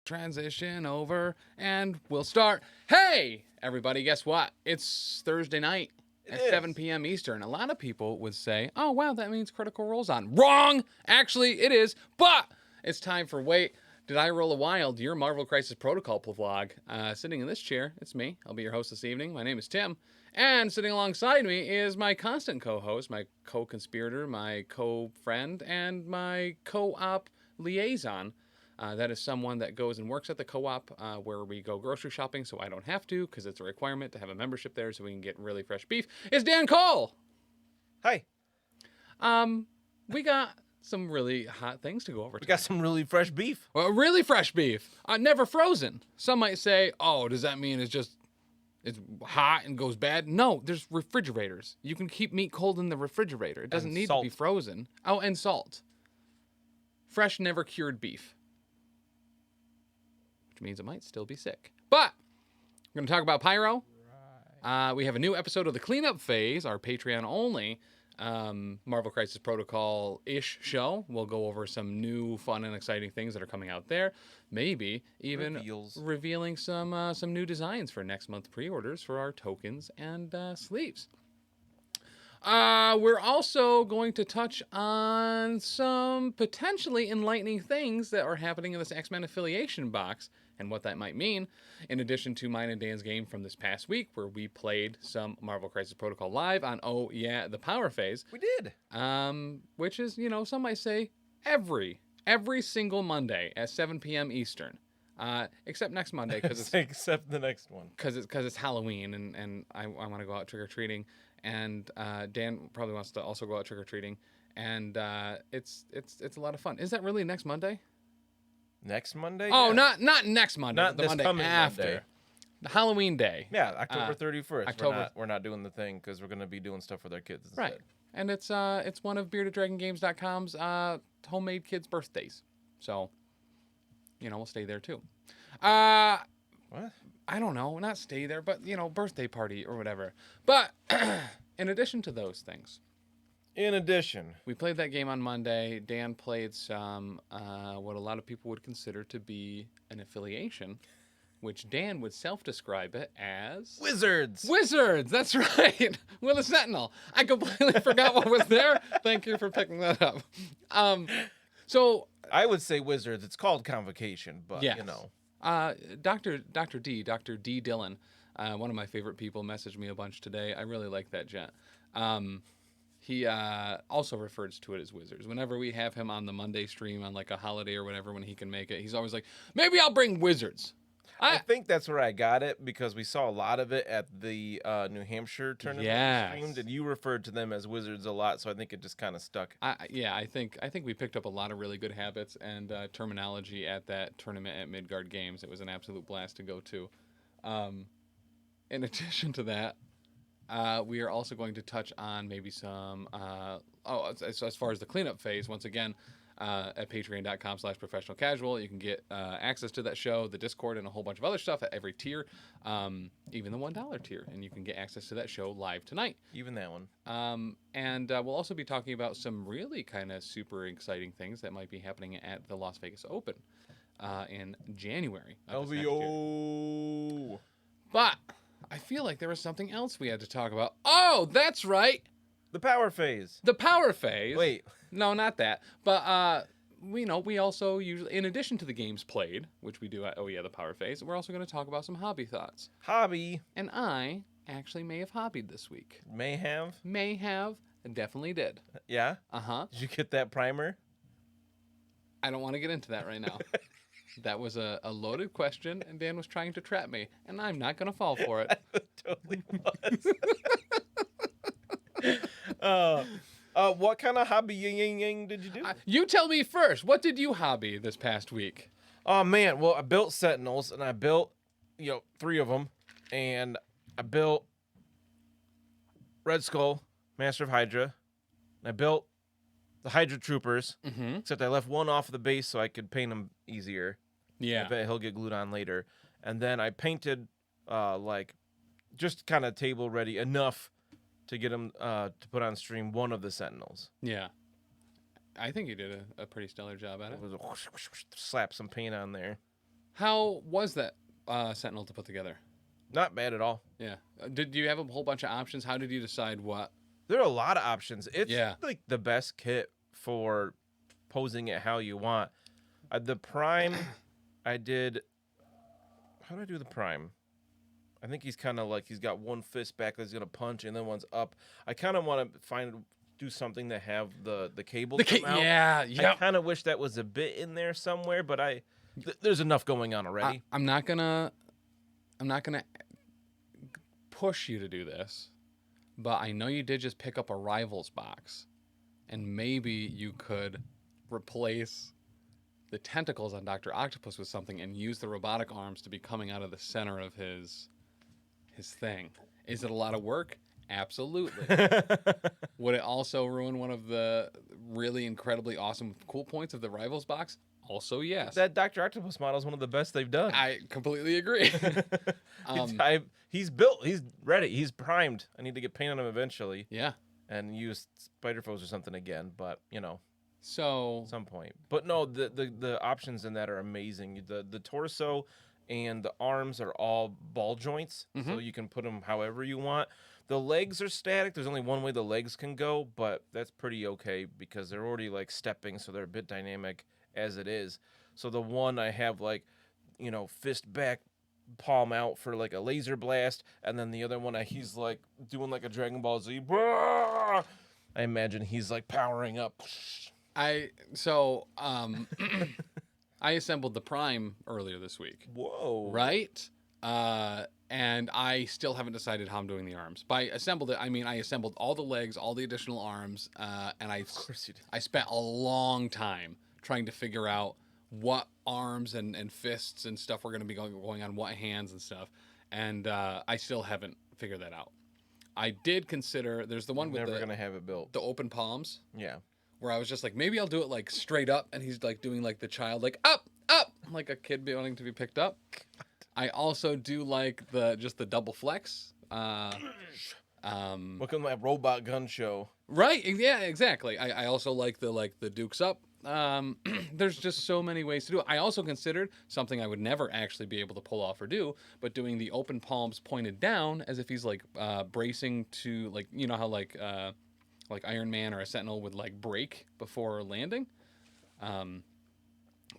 transition over, and we'll start. Hey, everybody, guess what? It's Thursday night at 7 p.m. Eastern. A lot of people would say, oh, wow, that means Critical Role's on. Wrong! Actually, it is, but it's time for Wait, Did I Roll a Wild? Your Marvel Crisis Protocol vlog. Sitting in this chair, it's me. I'll be your host this evening. My name is Tim. And sitting alongside me is my constant co-host, my co-conspirator, my co-friend, and my co-op liaison. That is someone that goes and works at the co-op where we go grocery shopping, so I don't have to, because it's a requirement to have a membership there so we can get really fresh beef. It's Dan Cole! Hi. We got some really hot things to go over. We got some really fresh beef. Well, really fresh beef. Never frozen. Some might say, oh, does that mean it's hot and goes bad? No, there's refrigerators. You can keep meat cold in the refrigerator. It doesn't need to be frozen. Oh, and salt. Fresh, never cured beef. Which means it might still be sick. But we're going to talk about Pyro. Right. We have a new episode of the Cleanup Phase, our Patreon-only Marvel Crisis Protocol-ish show. We'll go over some new, fun, and exciting things that are coming out there. Maybe even revealing some new designs for next month pre-orders for our tokens and sleeves. We're also going to touch on some potentially enlightening things that are happening in this X-Men affiliation box and what that might mean, in addition to mine and Dan's game from this past week where we played some Marvel Crisis Protocol live on, the Power Phase. We did. Which is, some might say every single Monday at 7 p.m. Eastern. Except next Monday. Except the next one. Because it's Halloween and I want to go out trick-or-treating. And Dan probably wants to also go out trick-or-treating. And it's a lot of fun. Is that really next Monday? Next Monday? Oh, yeah. not next Monday. Not the this Monday coming after. Monday. The Halloween day. Yeah, October 31st. October. We're not doing the thing because we're going to be doing stuff with our kids instead. Right. And it's one of beardeddragongames.com's homemade kids' birthdays. So, we'll stay there too. What? I don't know. Not stay there, but, birthday party or whatever. But in addition to those things. We played that game on Monday. Dan played some, what a lot of people would consider to be an affiliation, which Dan would self-describe it as... Wizards! That's right! Will the Sentinel. I completely forgot what was there. Thank you for picking that up. So... I would say Wizards. It's called Convocation, but, yes. Dr. D. Dillon, one of my favorite people, messaged me a bunch today. I really like that gent. He also refers to it as Wizards. Whenever we have him on the Monday stream on like a holiday or whatever when he can make it, he's always like, maybe I'll bring Wizards. I think that's where I got it because we saw a lot of it at the New Hampshire tournament. Yes. Streamed, and you referred to them as Wizards a lot, so I think it just kind of stuck. I think we picked up a lot of really good habits and terminology at that tournament at Midgard Games. It was an absolute blast to go to. In addition to that, we are also going to touch on maybe some, as far as the cleanup phase, once again, at patreon.com/professionalcasual, you can get access to that show, the Discord, and a whole bunch of other stuff at every tier, even the $1 tier, and you can get access to that show live tonight. Even that one. And we'll also be talking about some really kind of super exciting things that might be happening at the Las Vegas Open in January. LVO! But... I feel like there was something else we had to talk about. Oh, that's right. The Power Phase. The Power Phase. Wait. No, not that. But, we also usually, in addition to the games played, which we do at, the Power Phase, we're also going to talk about some hobby thoughts. Hobby. And I actually may have hobbied this week. May have? May have. And definitely did. Yeah? Uh-huh. Did you get that primer? I don't want to get into that right now. That was a loaded question, and Dan was trying to trap me, and I'm not going to fall for it. Totally was. What kind of hobbying did you do? You tell me first. What did you hobby this past week? Oh, man. Well, I built Sentinels, and I built, 3 of them, and I built Red Skull, Master of Hydra, and I built the Hydra Troopers, except I left one off of the base so I could paint them easier. Yeah. I bet he'll get glued on later. And then I painted, just kind of table ready enough to get him to put on stream one of the Sentinels. Yeah. I think you did a pretty stellar job at it. Slap some paint on there. How was that Sentinel to put together? Not bad at all. Yeah. Did you have a whole bunch of options? How did you decide what? There are a lot of options. It's Yeah. like the best kit for posing it how you want. The Prime, I did. How did I do the Prime? I think he's kind of like he's got one fist back that's gonna punch, and then one's up. I kind of want to do something to have the cable come out. Yeah, yeah. I kind of wish that was a bit in there somewhere, but there's enough going on already. I'm not gonna push you to do this, but I know you did just pick up a Rivals box, and maybe you could replace the tentacles on Dr. Octopus with something and use the robotic arms to be coming out of the center of his thing. Is it a lot of work? Absolutely. Would it also ruin one of the really incredibly awesome cool points of the Rivals box? Also, yes. That Dr. Octopus model is one of the best they've done. I completely agree. He's built. He's ready. He's primed. I need to get paint on him eventually. Yeah. And use Spider Foes or something again, but So at some point. But no, the options in that are amazing. The torso and the arms are all ball joints, so you can put them however you want. The legs are static. There's only one way the legs can go, but that's pretty okay because they're already like stepping, so they're a bit dynamic as it is. So the one I have like, fist back, palm out for like a laser blast, and then the other one he's like doing like a Dragon Ball Z. I imagine he's like powering up. I assembled the Prime earlier this week. Whoa. Right? And I still haven't decided how I'm doing the arms. By assembled it, I mean I assembled all the legs, all the additional arms, and Of course you did. I spent a long time trying to figure out what arms and fists and stuff were going to be going on what hands and stuff. And I still haven't figured that out. I did consider, there's the one with never going to have it built. the open palms. Yeah. Where I was just like, maybe I'll do it like straight up, and he's like doing like the child, like up, like a kid wanting to be picked up. I also do like the double flex. Look at my robot gun show. Right? Yeah, exactly. I also like the Dukes up. There's just so many ways to do it. I also considered something I would never actually be able to pull off or do, but doing the open palms pointed down as if he's like bracing to like how like Iron Man or a Sentinel would like brake before landing.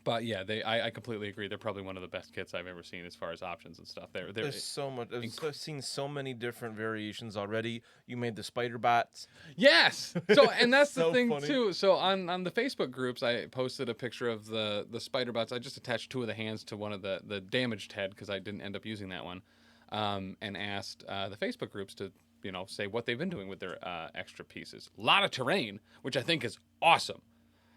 But yeah, I completely agree. They're probably one of the best kits I've ever seen as far as options and stuff. There's so much. I've seen so many different variations already. You made the spider bots. Yes. So and that's So the thing funny. too. So on the Facebook groups, I posted a picture of the spider bots. I just attached two of the hands to one of the damaged head because I didn't end up using that one, and asked the Facebook groups to say what they've been doing with their extra pieces. A lot of terrain, which I think is awesome.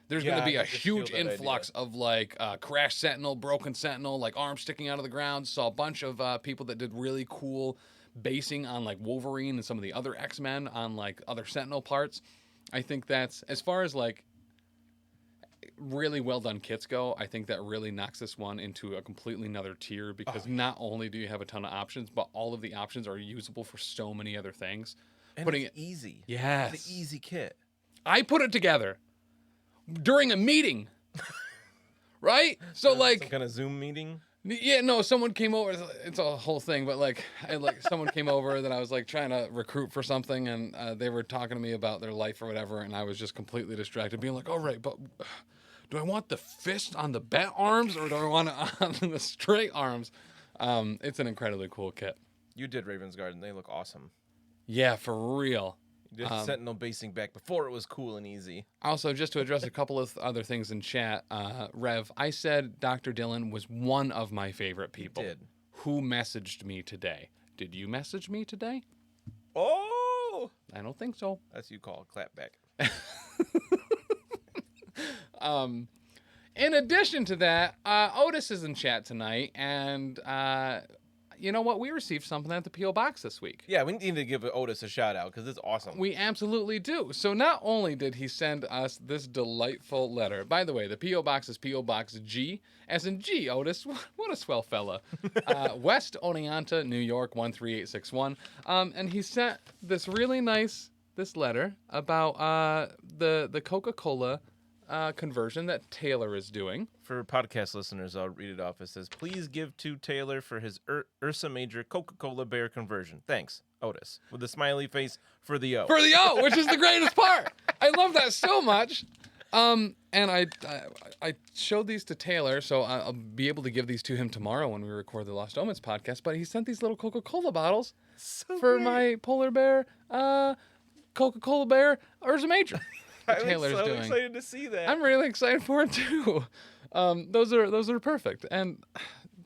There's going to be a huge influx of like Crash Sentinel, Broken Sentinel, like arms sticking out of the ground. Saw a bunch of people that did really cool basing on like Wolverine and some of the other X-Men on like other Sentinel parts. I think that's, as far as like really well done kits go, I think that really knocks this one into a completely another tier because not only do you have a ton of options, but all of the options are usable for so many other things. And Putting it's easy. Yes. It's an easy kit. I put it together during a meeting, right? So like, some kind of Zoom meeting. yeah, no, someone came over. It's a whole thing, but like someone came over that I was like trying to recruit for something, and they were talking to me about their life or whatever, and I was just completely distracted, being like, "All right, but do I want the fist on the bent arms or do I want it on the straight arms?" It's an incredibly cool kit. You did Raven's Garden. They look awesome. Yeah, for real. You did Sentinel basing back before it was cool and easy. Also, just to address a couple of other things in chat, Rev, I said Dr. Dillon was one of my favorite people. You did. Who messaged me today? Did you message me today? Oh! I don't think so. That's you call a clap back. In addition to that, Otis is in chat tonight, and you know what? We received something at the P.O. Box this week. Yeah, we need to give Otis a shout out because it's awesome. We absolutely do. So not only did he send us this delightful letter, by the way, the P.O. Box is P.O. Box G, as in G, Otis. What a swell fella. West Oneonta, New York, 13861. And he sent this really nice, this letter about the Coca-Cola conversion that Taylor is doing. For podcast listeners, I'll read it off. It says, please give to Taylor for his Ursa Major Coca-Cola Bear conversion. Thanks, Otis. With a smiley face for the O. For the O, which is the greatest part. I love that so much. And I showed these to Taylor, so I'll be able to give these to him tomorrow when we record the Lost Omens podcast. But he sent these little Coca-Cola bottles for my polar bear, Coca-Cola Bear Ursa Major. Taylor's I'm so doing. excited to see that. I'm really excited for it too. Those are perfect, and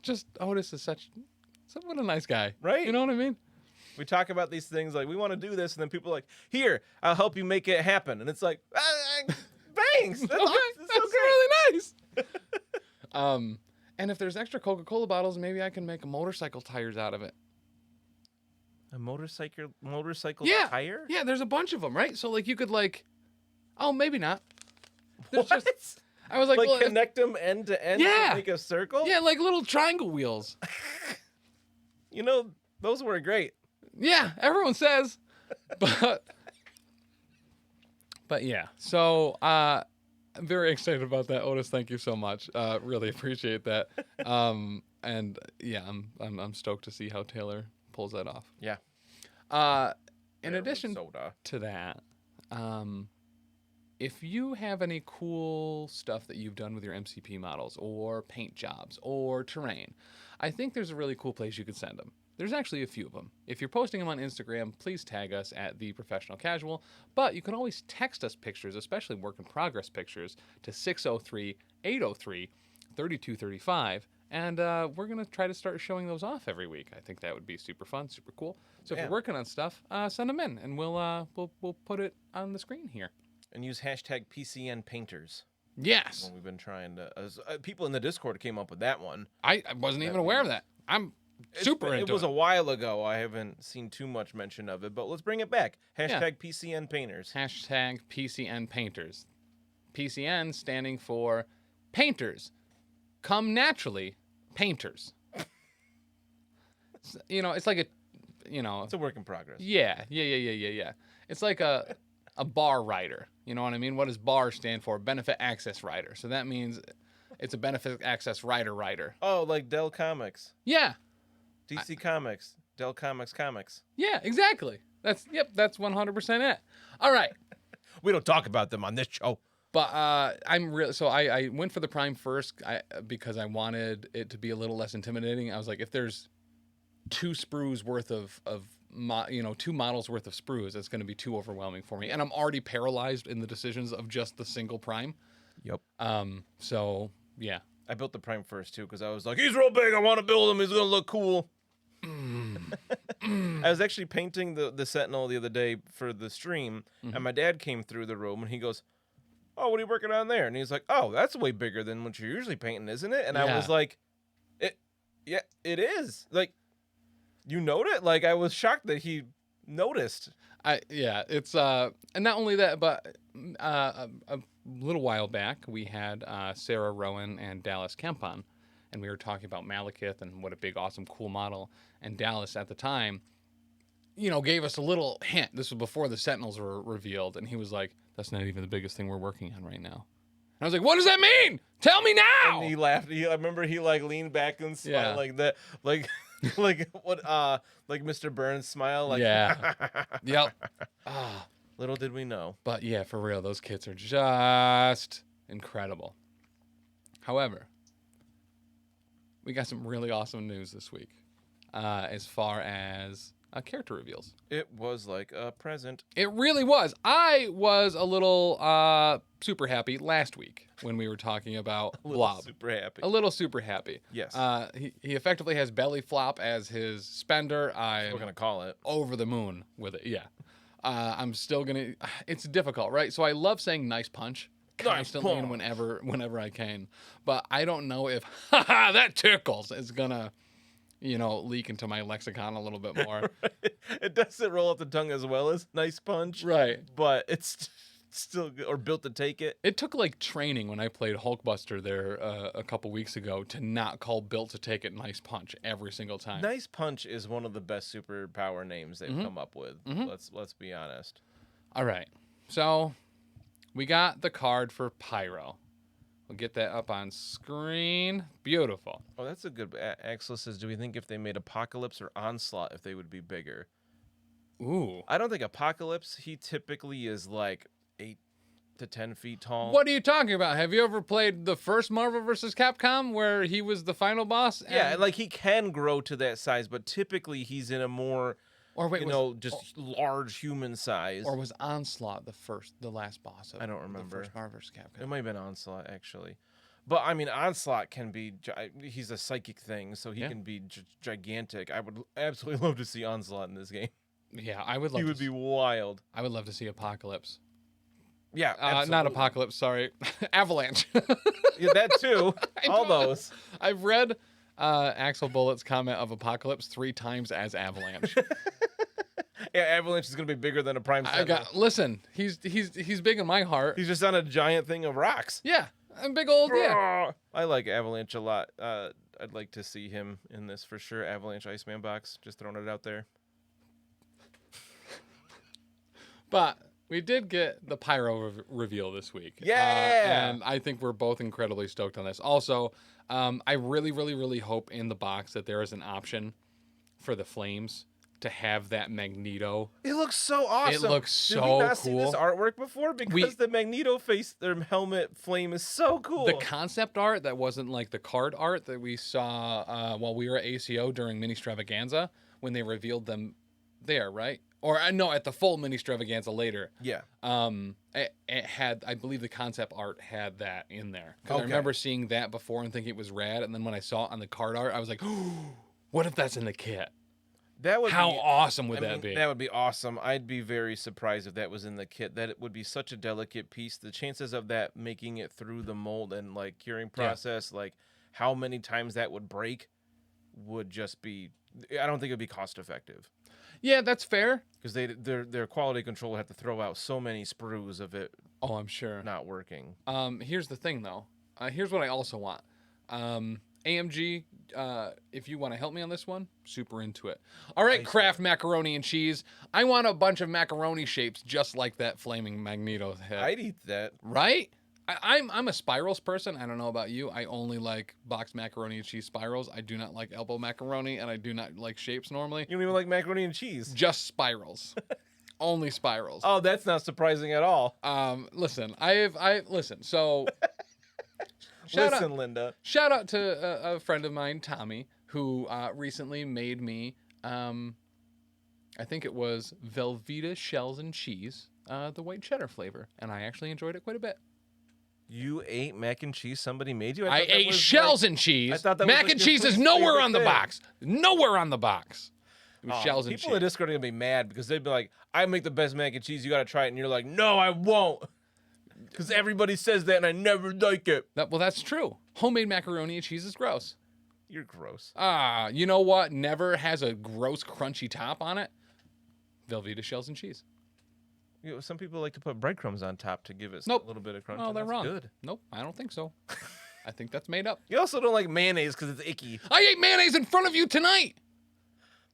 just Otis is what a nice guy, Right? You know what I mean? We talk about these things like we want to do this, and then people are like, "Here, I'll help you make it happen," and it's like, thanks. That's, Okay, awesome. that's so great. really nice. And if there's extra Coca-Cola bottles, maybe I can make motorcycle tires out of it. A motorcycle Yeah, tire? yeah. There's a bunch of them, right? So like you could oh, maybe not. There's What? I was like, well, connect them end to end Yeah. to make a circle? yeah, like little triangle wheels. You know, those were great. Yeah, everyone says, but yeah. So I'm very excited about that, Otis. Thank you so much. Really appreciate that. And yeah, I'm stoked to see how Taylor pulls that off. Yeah. In addition soda. to that, if you have any cool stuff that you've done with your MCP models or paint jobs or terrain, I think there's a really cool place you could send them. There's actually a few of them. If you're posting them on Instagram, please tag us at The Professional Casual, but you can always text us pictures, especially work in progress pictures, to 603-803-3235, and we're going to try to start showing those off every week. I think that would be super fun, super cool. So if you're working on stuff, send them in, and we'll put it on the screen here. And use hashtag PCN Painters. Yes. When we've been trying to... people in the Discord came up with that one. I wasn't even aware of that. I'm super into it. It was a while ago. I haven't seen too much mention of it, but let's bring it back. Hashtag PCN Painters. Hashtag PCN Painters. PCN standing for Painters. Come naturally, Painters. It's like It's a work in progress. Yeah. It's like a bar rider. You know what I mean? What does BAR stand for? Benefit Access Rider. So that means it's a Benefit Access Rider. Oh, like Dell Comics. Yeah. DC Comics. Dell Comics. Yeah, exactly. That's 100% it. All right. We don't talk about them on this show. But I went for the Prime first because I wanted it to be a little less intimidating. I was like, if there's two sprues worth of two models worth of sprues, it's going to be too overwhelming for me. And I'm already paralyzed in the decisions of just the single Prime. Yep. So yeah. I built the Prime first too because I was like, he's real big. I want to build him. He's going to look cool. I was actually painting the Sentinel the other day for the stream, and my dad came through the room and he goes, "Oh, what are you working on there?" And he's like, "Oh, that's way bigger than what you're usually painting, isn't it?" And I was like, it is. Like, you noted? Like, I was shocked that he noticed. It's and not only that, but a little while back we had Sarah Rowan and Dallas Kemp on, and we were talking about Malekith and what a big, awesome, cool model. And Dallas at the time, gave us a little hint. This was before the Sentinels were revealed, and he was like, "That's not even the biggest thing we're working on right now." And I was like, "What does that mean? Tell me now!" And he laughed. I remember he leaned back and smiled like that, like what like Mr. Burns smile, like yeah, yep. Little did we know. But yeah, for real, those kits are just incredible. However, we got some really awesome news this week, as far as character reveals. It was like a present. It really was. I was a little super happy last week when we were talking about Blob. Super happy. A little super happy. Yes. He effectively has Belly Flop as his spender. We're gonna call it over the moon with it. Yeah. I'm still gonna. It's difficult, right? So I love saying "nice punch" constantly and whenever I can, but I don't know if that tickles is gonna, leak into my lexicon a little bit more. It doesn't roll off the tongue as well as "nice punch," right? But it's still good, or "built to take it." It took like training when I played Hulkbuster there a couple weeks ago to not call "built to take it" "nice punch" every single time. Nice punch is one of the best superpower names they've come up with. Let's be honest. All right, so we got the card for Pyro. We'll get that up on screen. Beautiful. Oh, that's a good. Axel says, do we think if they made Apocalypse or Onslaught, if they would be bigger? Ooh. I don't think Apocalypse, he typically is like 8 to 10 feet tall. What are you talking about? Have you ever played the first Marvel vs. Capcom where he was the final boss? Yeah, like he can grow to that size, but typically he's in a more, or wait, just large human size. Or was Onslaught the last boss of I don't remember. the first Marvel vs. Capcom? It might have been Onslaught, actually. But, I mean, Onslaught can be, he's a psychic thing, so he can be gigantic. I would absolutely love to see Onslaught in this game. Yeah, I would love He would be wild. I would love to see Apocalypse. Yeah, absolutely. Not Apocalypse, sorry. Avalanche. Yeah, that too. All those. I've read Axel Bullett's comment of Apocalypse 3 times as Avalanche. Yeah, Avalanche is going to be bigger than a Prime Sentinel. Listen, he's big in my heart. He's just on a giant thing of rocks. Yeah, a big old, yeah. I like Avalanche a lot. I'd like to see him in this for sure. Avalanche Iceman box. Just throwing it out there. But we did get the Pyro reveal this week. Yeah! And I think we're both incredibly stoked on this. Also, I really, really, really hope in the box that there is an option for the flames to have that Magneto. It looks so awesome. It looks so cool. Did we not see this artwork before? Because the Magneto face, their helmet flame is so cool. The concept art that wasn't like the card art that we saw while we were at ACO during Mini Stravaganza when they revealed them there, right? Or no, at the full Mini Stravaganza later. Yeah. It had, I believe the concept art had that in there. Because I remember seeing that before and thinking it was rad. And then when I saw it on the card art, I was like, what if that's in the kit? That would How awesome would that be? That would be awesome. I'd be very surprised if that was in the kit. That it would be such a delicate piece. The chances of that making it through the mold and like curing process, like how many times that would break would just be, I don't think it would be cost effective. Yeah, that's fair. Because their quality control would have to throw out so many sprues of it. Oh, I'm sure. Not working. Here's the thing, though. Here's what I also want. AMG, if you want to help me on this one, super into it. All right, Kraft macaroni and cheese. I want a bunch of macaroni shapes just like that flaming Magneto head. I'd eat that. Right? I'm a spirals person. I don't know about you. I only like boxed macaroni and cheese spirals. I do not like elbow macaroni, and I do not like shapes normally. You don't even like macaroni and cheese? Just spirals. Only spirals. Oh, that's not surprising at all. Listen, listen. So, Linda. Shout out to a friend of mine, Tommy, who recently made me. I think it was Velveeta shells and cheese, the white cheddar flavor, and I actually enjoyed it quite a bit. You ate mac and cheese somebody made you? I ate shells and cheese. I thought that mac and cheese is nowhere on the box. Nowhere on the box. It was shells and cheese. People in Discord are going to be mad because they'd be like, I make the best mac and cheese. You got to try it. And you're like, no, I won't. Because everybody says that and I never like it. Well, that's true. Homemade macaroni and cheese is gross. You're gross. You know what never has a gross crunchy top on it? Velveeta shells and cheese. You know, some people like to put breadcrumbs on top to give it a little bit of crunch. Oh, they're wrong. Good. Nope, I don't think so. I think that's made up. You also don't like mayonnaise because it's icky. I ate mayonnaise in front of you tonight.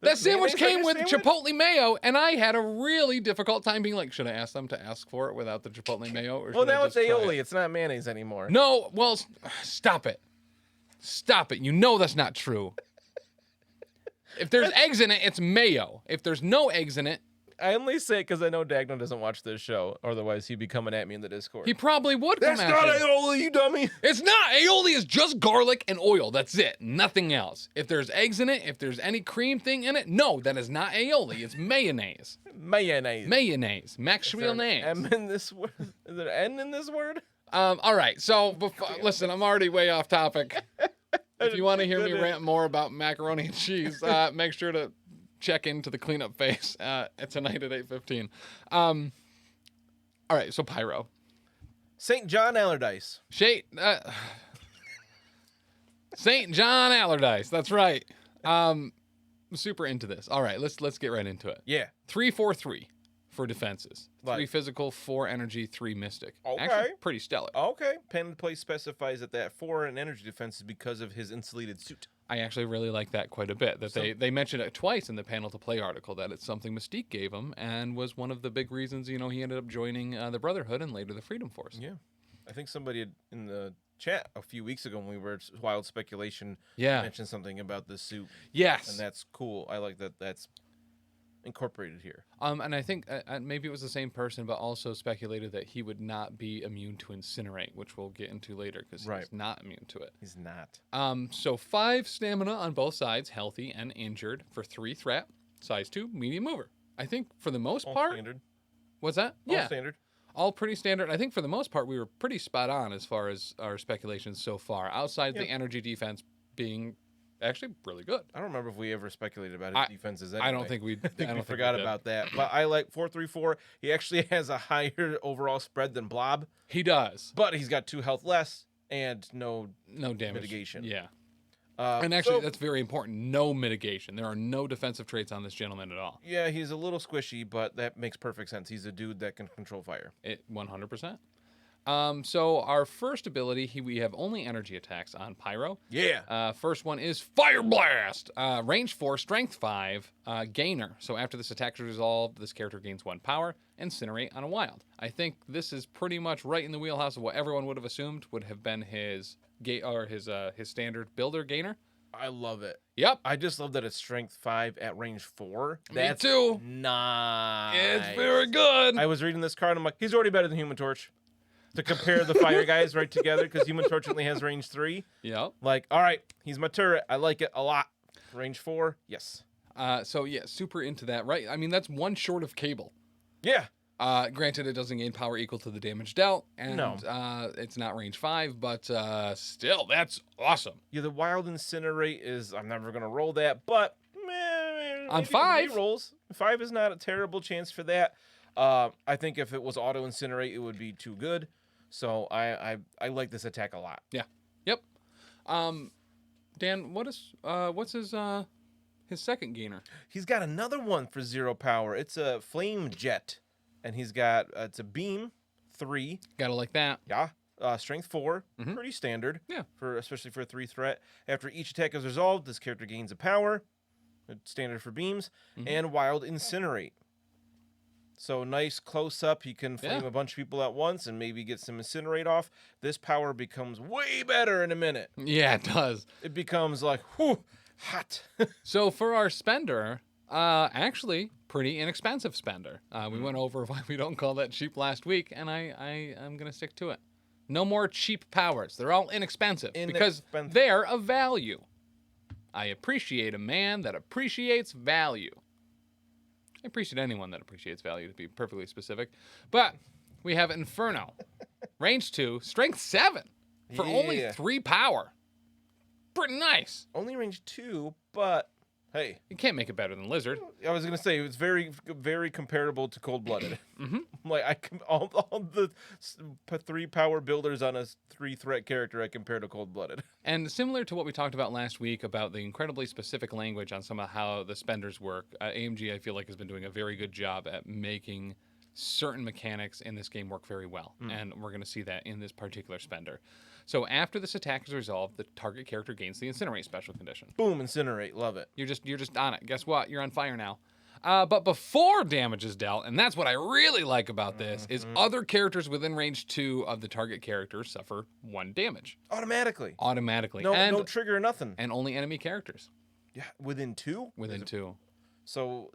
That sandwich came with chipotle mayo, and I had a really difficult time being like, should I ask them to ask for it without the chipotle mayo? Or well, now it's aioli. It's not mayonnaise anymore. No, well, stop it. Stop it. You know that's not true. If there's eggs in it, it's mayo. If there's no eggs in it, I only say it because I know Dagno doesn't watch this show. Otherwise, he'd be coming at me in the Discord. He probably would come at you. That's not aioli, you dummy. It's not. Aioli is just garlic and oil. That's it. Nothing else. If there's eggs in it, if there's any cream thing in it, no, that is not aioli. It's mayonnaise. Mayonnaise. Max mayonnaise. M in this word? Is there an N in this word? All right. So, listen, I'm already way off topic. If you want to hear me rant more about macaroni and cheese, make sure to check into the cleanup phase tonight at 8:15. All right, so Pyro. St. John Allardyce. St. John Allardyce. That's right. I'm super into this. All right, let's get right into it. Yeah. 343 for defenses. Like- 3 physical, 4 energy, 3 mystic. Okay. Actually, pretty stellar. Okay. Pen and Play specifies that 4 in energy defense is because of his insulated suit. I actually really like that quite a bit. That they mentioned it twice in the Panel to Play article, that it's something Mystique gave him and was one of the big reasons, he ended up joining the Brotherhood and later the Freedom Force. Yeah. I think somebody had, in the chat a few weeks ago when we were at Wild Speculation Yeah. mentioned something about this suit. Yes. And that's cool. I like that that's incorporated here. And I think maybe it was the same person, but also speculated that he would not be immune to incinerate, which we'll get into later because Right. he's not immune to it. He's not. So 5 stamina on both sides, healthy and injured, for 3 threat, size 2, medium mover. I think for the most All part, standard. what's that? All standard. All pretty standard. I think for the most part we were pretty spot on as far as our speculations so far. Outside the energy defense being actually really good. I don't remember if we ever speculated about his defenses anyway. I don't think we. I think we forgot about that. But I like 434. He actually has a higher overall spread than Blob, He does. but he's got 2 health less and no damage mitigation. Yeah. And actually, so- that's very important. No mitigation. There are no defensive traits on this gentleman at all. Yeah, he's a little squishy, but that makes perfect sense. He's a dude that can control fire. 100%. So our first ability, we have only energy attacks on Pyro. Yeah. First one is Fire Blast. Range 4, Strength 5, Gainer. So after this attack is resolved, this character gains 1 power. Incinerate on a wild. I think this is pretty much right in the wheelhouse of what everyone would have assumed would have been his standard builder Gainer. I love it. Yep. I just love that it's strength 5 at range 4. Me That's too. nice. It's very good. I was reading this card, I'm like, he's already better than Human Torch. To compare the fire guys right together, because Human Torch only has range 3. Yep. Like, all right, he's my turret. I like it a lot. Range 4, yes. So yeah, super into that, right? I mean, that's 1 short of Cable. Yeah. Granted, it doesn't gain power equal to the damage dealt, and No. it's not range 5, but still, that's awesome. Yeah, the Wild Incinerate is, I'm never going to roll that, but On maybe 5? rolls. 5 is not a terrible chance for that. I think if it was Auto Incinerate, it would be too good. So I like this attack a lot. Yeah. Yep. Dan, what's his second gainer? He's got another one for 0 power. It's a Flame Jet, and he's got it's a beam 3. Gotta like that. Yeah. Strength 4, pretty standard. Yeah. Especially for a 3 threat. After each attack is resolved, this character gains a power. It's standard for beams, and Wild Incinerate. So nice close up. He can flame a bunch of people at once and maybe get some Incinerate off. This power becomes way better in a minute. Yeah, it does. It becomes like, whew, hot. So for our spender, actually pretty inexpensive spender. We went over why we don't call that cheap last week, and I'm gonna stick to it. No more cheap powers. They're all inexpensive. Because they're of value. I appreciate a man that appreciates value. I appreciate anyone that appreciates value, to be perfectly specific. But we have Inferno. Range 2, Strength 7 for only 3 power. Pretty nice. Only range 2, but hey. You can't make it better than Lizard. I was going to say, it's very, very comparable to Cold-Blooded. Like, all the 3 power builders on a 3 threat character I compare to Cold-Blooded. And similar to what we talked about last week about the incredibly specific language on some of how the spenders work, AMG, I feel like, has been doing a very good job at making certain mechanics in this game work very well. And we're going to see that in this particular spender. So after this attack is resolved, the target character gains the Incinerate special condition. Boom, Incinerate, love it. You're just on it. Guess what? You're on fire now. But before damage is dealt, and that's what I really like about this, is other characters within range 2 of the target character suffer 1 damage. Automatically. No trigger or nothing. And only enemy characters. Yeah, within 2? Within 2. So,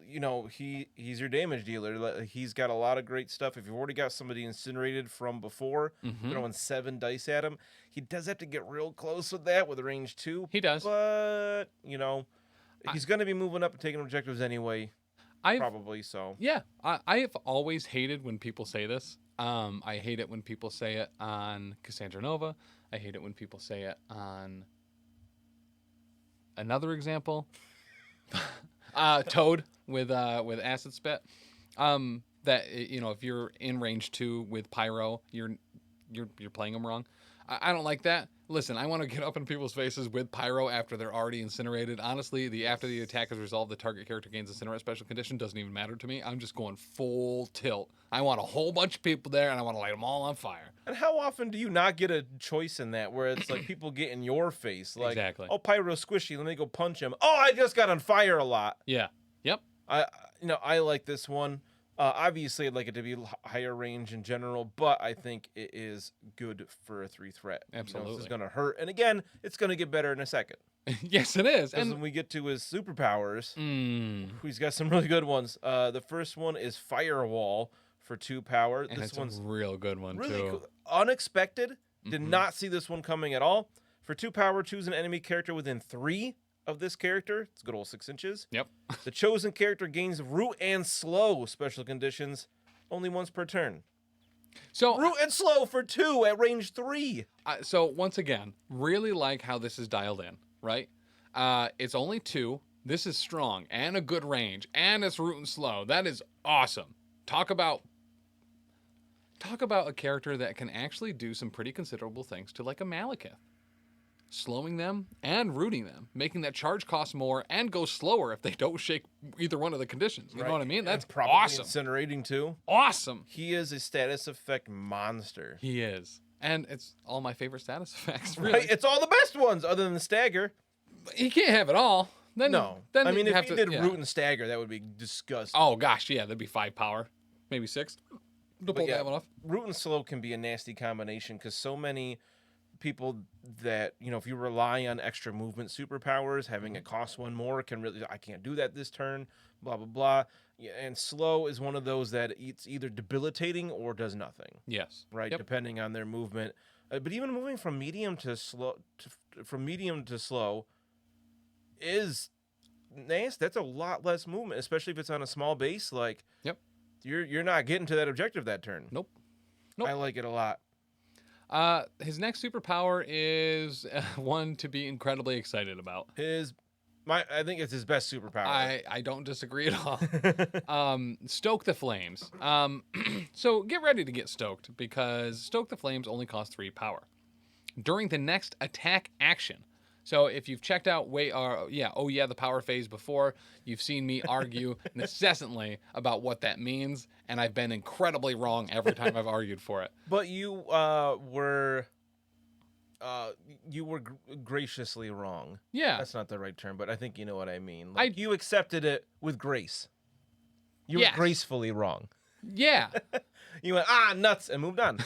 he's your damage dealer. He's got a lot of great stuff. If you've already got somebody incinerated from before, throwing 7 dice at him, he does have to get real close with that with a range 2. He does. But, he's going to be moving up and taking objectives anyway. Probably so. Yeah. I've always hated when people say this. I hate it when people say it on Cassandra Nova. I hate it when people say it on another example. Toad with Acid Spit. That if you're in range 2 with Pyro, you're playing them wrong. I don't like that. Listen, I want to get up in people's faces with Pyro after they're already incinerated. Honestly, after the attack is resolved, the target character gains incinerate special condition. Doesn't even matter to me. I'm just going full tilt. I want a whole bunch of people there, and I want to light them all on fire. And how often do you not get a choice in that where it's like people get in your face? Like, Exactly. oh, Pyro's squishy. Let me go punch him. Oh, I just got on fire a lot. Yeah. Yep. I like this one. Obviously, I'd like it to be higher range in general, but I think it is good for a 3 threat. Absolutely. This is going to hurt. And again, it's going to get better in a second. Yes, it is. And And when we get to his superpowers, he's got some really good ones. The first one is Firewall for 2 power. and This it's one's a real good one, really too. cool. Unexpected. Did not see this one coming at all. For 2 power, choose an enemy character within 3 of this character. It's a good old 6 inches. Yep. The chosen character gains root and slow special conditions only once per turn. So, Root and slow for 2 at range 3. so once again, really like how this is dialed in, right? It's only 2. This is strong and a good range, and it's root and slow. That is awesome. Talk about a character that can actually do some pretty considerable things to like a Malekith. Slowing them and rooting them, making that charge cost more and go slower if they don't shake either one of the conditions. You know what I mean? That's And probably awesome. incinerating too. Awesome. He is a status effect monster. He is. And it's all my favorite status effects, really. Right? It's all the best ones other than the stagger. He can't have it all. Then, No. Then I mean, you if have he to, did yeah. root and stagger, that would be disgusting. Oh, gosh, yeah, that'd be 5 power. Maybe 6. To pull yeah, that one off. root and slow can be a nasty combination because so many people that, if you rely on extra movement superpowers, having it cost 1 more can really, I can't do that this turn, blah, blah, blah. Yeah, and slow is one of those that it's either debilitating or does nothing, Yes. right? Yep. Depending on their movement. But even moving from medium to slow, is nasty. That's a lot less movement, especially if it's on a small base. Like, Yep. you're not getting to that objective that turn. Nope. I like it a lot. His next superpower is one to be incredibly excited about. I think it's his best superpower. I don't disagree at all. Stoke the flames. So get ready to get stoked because stoke the flames only costs 3 power during the next attack action. So if you've checked out the power phase before, you've seen me argue incessantly about what that means, and I've been incredibly wrong every time I've argued for it. But you were graciously wrong. Yeah. That's not the right term, but I think you know what I mean. Like, I- you accepted it with grace. You Yes. were gracefully wrong. Yeah. You went, nuts, and moved on.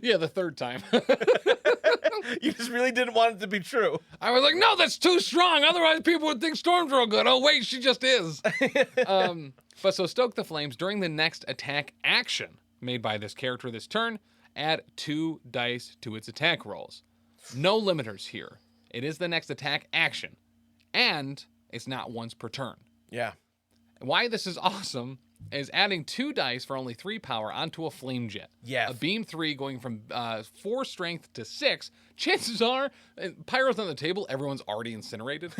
Yeah, the third time. You just really didn't want it to be true. I was like, no, that's too strong. Otherwise, people would think Storm's real good. Oh, wait, she just is. But so stoke the flames during the next attack action made by this character this turn. Add 2 dice to its attack rolls. No limiters here. It is the next attack action. And it's not once per turn. Yeah. Why this is awesome is adding 2 dice for only 3 power onto a flame jet. Yeah. A beam 3 going from 4 strength to 6. Chances are, Pyro's on the table. Everyone's already incinerated.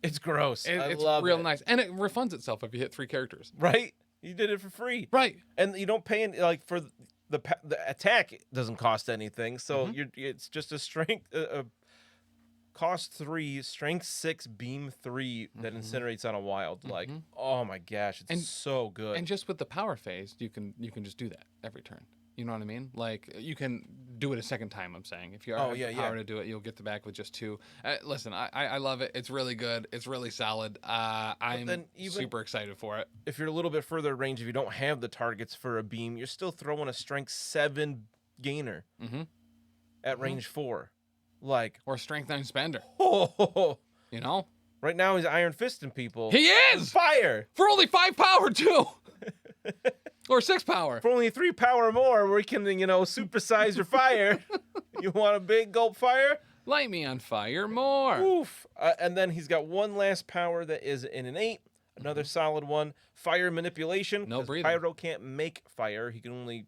It's gross. I It's love real it. nice, and it refunds itself if you hit 3 characters. Right? You did it for free. Right. And you don't pay any, like, for the attack doesn't cost anything. So Mm-hmm. it's just a strength cost 3, strength 6, beam 3 that incinerates on a wild. Like, oh my gosh, it's so good. And just with the power phase, you can just do that every turn. You know what I mean? Like, you can do it a second time, I'm saying. If you have the power to do it, you'll get the back with just 2. Listen, I love it. It's really good. It's really solid. I'm super excited for it. If you're a little bit further range, if you don't have the targets for a beam, you're still throwing a strength 7 gainer at range 4. Like, Or Strength 9 Spender. oh, You know? right now he's iron fisting people. He On is! fire. For only 5 power, too! Or 6 power. For only 3 power more, we can, supersize your fire. You want a big gulp fire? Light me on fire more. Oof. And then he's got one last power that is in an 8. Another solid one. Fire manipulation. No 'cause breathing. Pyro can't make fire. He can only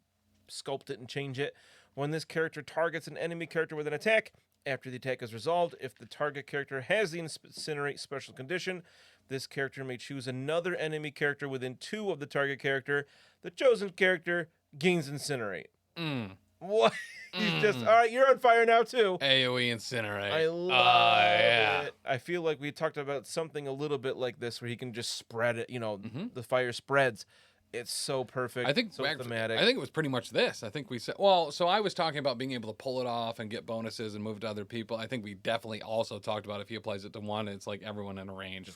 sculpt it and change it. When this character targets an enemy character with an attack, after the attack is resolved, if the target character has the incinerate special condition, this character may choose another enemy character within 2 of the target character. The chosen character gains incinerate. Mm. What? He's just, all right, you're on fire now too. AoE incinerate. I love yeah. it. I feel like we talked about something a little bit like this where he can just spread it, Mm-hmm. the fire spreads. It's so perfect. I think so thematic. I think it was pretty much this. I think we said, well, so I was talking about being able to pull it off and get bonuses and move to other people. I think we definitely also talked about if he applies it to one, it's like everyone in a range.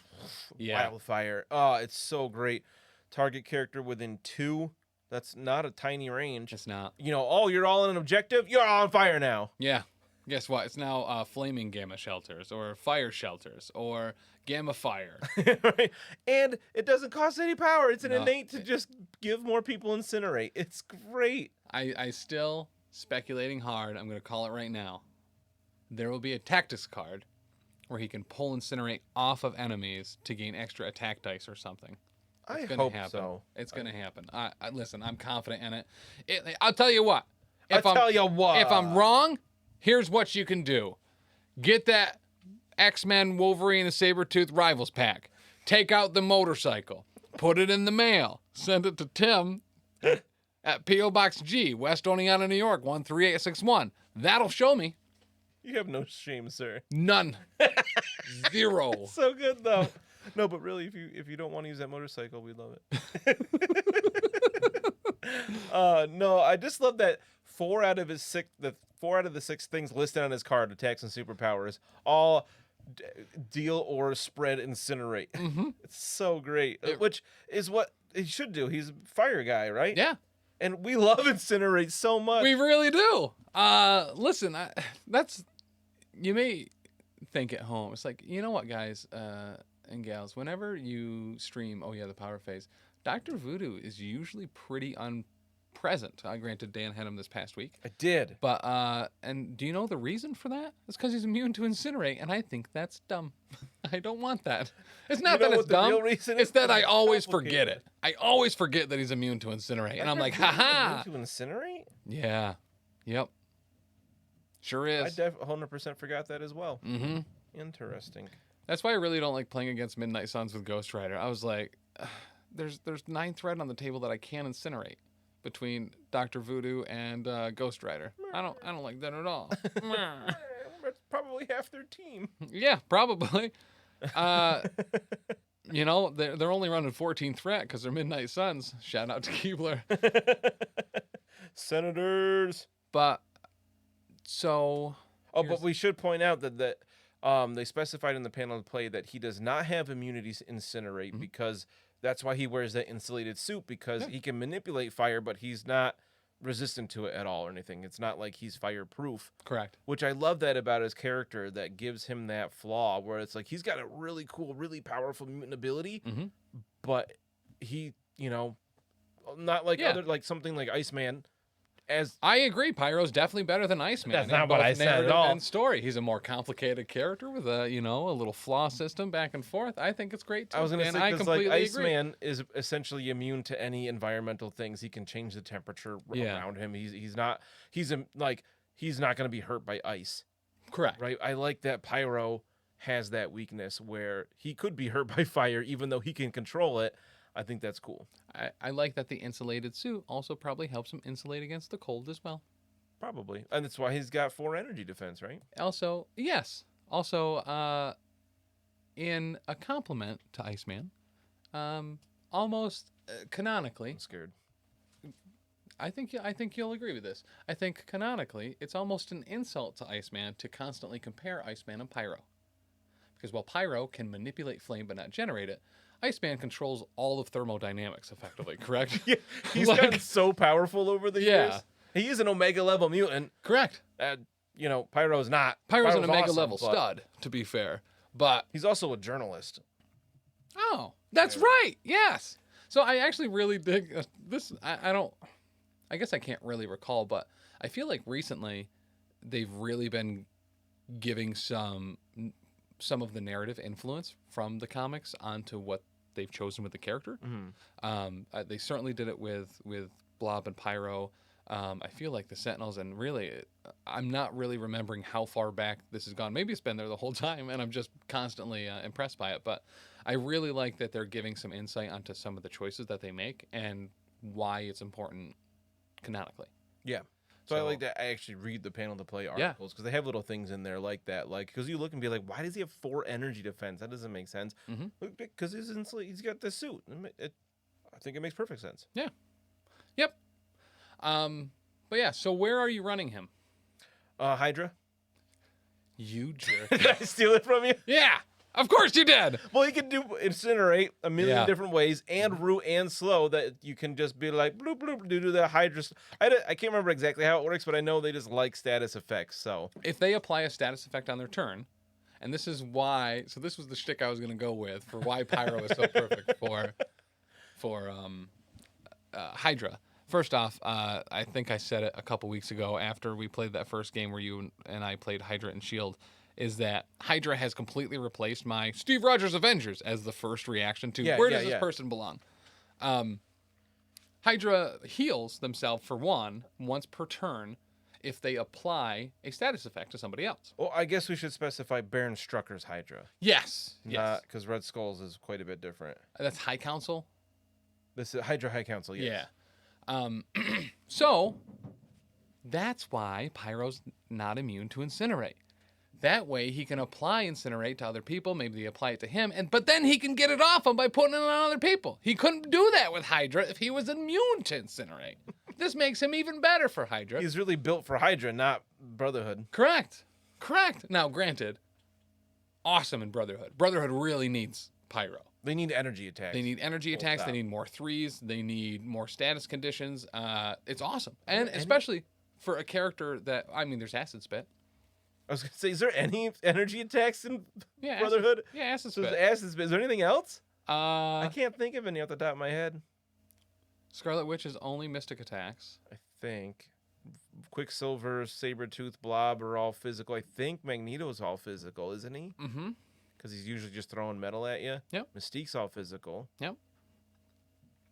Yeah. Wildfire. Oh, it's so great. Target character within 2. That's not a tiny range. It's not. You're all in an objective. You're all on fire now. Yeah. Guess what? It's now flaming gamma shelters or fire shelters or gamma fire. Right? And it doesn't cost any power. It's an No. innate to just give more people incinerate. It's great. I still speculating hard. I'm going to call it right now. There will be a tactics card where he can pull incinerate off of enemies to gain extra attack dice or something. I It's gonna hope happen. so. It's going to happen. I listen, I'm confident in it. I'll tell you what. If I'm wrong, here's what you can do. Get that X-Men Wolverine and Sabretooth Rivals pack. Take out the motorcycle. Put it in the mail. Send it to Tim at P.O. Box G, West Oneonta, New York, 13861. That'll show me. You have no shame, sir. None. Zero. So good though. No, but really, if you don't want to use that motorcycle, we love it. No, I just love that 4 out of the 6 things listed on his card, attacks and superpowers, all deal or spread incinerate. Mm-hmm. It's so great, which is what he should do. He's a fire guy, right? Yeah. And we love incinerate so much. We really do. Listen, you may think at home. It's like, you know what, guys and gals, whenever you stream, the power phase, Dr. Voodoo is usually pretty unpresent. Granted, Dan had him this past week. I did. But, and do you know the reason for that? It's because he's immune to incinerate, and I think that's dumb. I don't want that. It's not that it's dumb. Real reason it's that I always complicated. forget it. I always forget that he's immune to incinerate. And I'm like, haha. To incinerate? Yeah. Yep. Sure is. I 100% forgot that as well. Mm-hmm. Interesting. That's why I really don't like playing against Midnight Suns with Ghost Rider. I was like, there's 9 thread on the table that I can incinerate between Dr. Voodoo and Ghost Rider. I don't like that at all. That's probably half their team. Yeah, probably. They're only running 14 threat because they're Midnight Suns. Shout out to Keebler. Senators. But so. But we should point out that they specified in the panel of play that he does not have immunity to incinerate because that's why he wears that insulated suit because he can manipulate fire, but he's not resistant to it at all or anything. It's not like he's fireproof. Correct. Which I love that about his character that gives him that flaw where it's like he's got a really cool, really powerful mutant ability, but he, not like other like something like Iceman. As I agree, Pyro's definitely better than Iceman. That's not what I said at narrative all. And story. He's a more complicated character with a little flaw system back and forth. I think it's great too. I was going to say, I because completely agree. Iceman is essentially immune to any environmental things. He can change the temperature around him. He's not going to be hurt by ice. Correct. Right. I like that Pyro has that weakness where he could be hurt by fire, even though he can control it. I think that's cool. I like that the insulated suit also probably helps him insulate against the cold as well. Probably. And that's why he's got 4 energy defense, right? Also, yes. Also, in a compliment to Iceman, almost canonically. I'm scared. I think you'll agree with this. I think canonically, it's almost an insult to Iceman to constantly compare Iceman and Pyro. Because while Pyro can manipulate flame but not generate it, Iceman controls all of thermodynamics effectively, correct? Yeah, he's gotten so powerful over the years. He is an Omega level mutant. Correct. Pyro's not. Pyro's an Omega awesome, level stud, to be fair. But he's also a journalist. Oh, that's right. Yes. So I actually really dig this. I guess I can't really recall, but I feel like recently they've really been giving some of the narrative influence from the comics onto what they've chosen with the character. They certainly did it with Blob and Pyro. I feel like the Sentinels, and really, I'm not really remembering how far back this has gone. Maybe it's been there the whole time, and I'm just constantly impressed by it. But I really like that they're giving some insight onto some of the choices that they make and why it's important canonically. Yeah. So I like that. I actually read the panel to play articles because they have little things in there like that. Like, because you look and be like, why does he have 4 energy defense? That doesn't make sense. Because he's got this suit. I think it makes perfect sense. Yeah. Yep. But yeah, so where are you running him? Hydra. You jerk. Did I steal it from you? Yeah. Of course you did. Well, he can do incinerate a million different ways, and root and slow. That you can just be like bloop bloop do the Hydra. I can't remember exactly how it works, but I know they just like status effects. So if they apply a status effect on their turn, and this is why. So this was the shtick I was going to go with for why Pyro is so perfect for Hydra. First off, I think I said it a couple weeks ago after we played that first game where you and I played Hydra and Shield. Is that Hydra has completely replaced my Steve Rogers Avengers as the first reaction to where does this person belong? Hydra heals themselves for once per turn if they apply a status effect to somebody else. Well, I guess we should specify Baron Strucker's Hydra. Yes. Because Red Skull's is quite a bit different. That's High Council? This is Hydra High Council, yes. Yeah. So, that's why Pyro's not immune to Incinerate. That way, he can apply Incinerate to other people. Maybe they apply it to him, but then he can get it off him by putting it on other people. He couldn't do that with Hydra if he was immune to Incinerate. This makes him even better for Hydra. He's really built for Hydra, not Brotherhood. Correct. Now, granted, awesome in Brotherhood. Brotherhood really needs Pyro. They need energy attacks. They need energy attacks. They need more threes. They need more status conditions. It's awesome. And especially for a character that, there's Acid Spit. I was going to say, is there any energy attacks in Brotherhood? Acid So Spit. Acid Spit. Is there anything else? I can't think of any off the top of my head. Scarlet Witch is only mystic attacks. I think. Quicksilver, Sabretooth, Blob are all physical. I think Magneto's all physical, isn't he? Mm-hmm. Because he's usually just throwing metal at you. Yep. Mystique's all physical. Yep.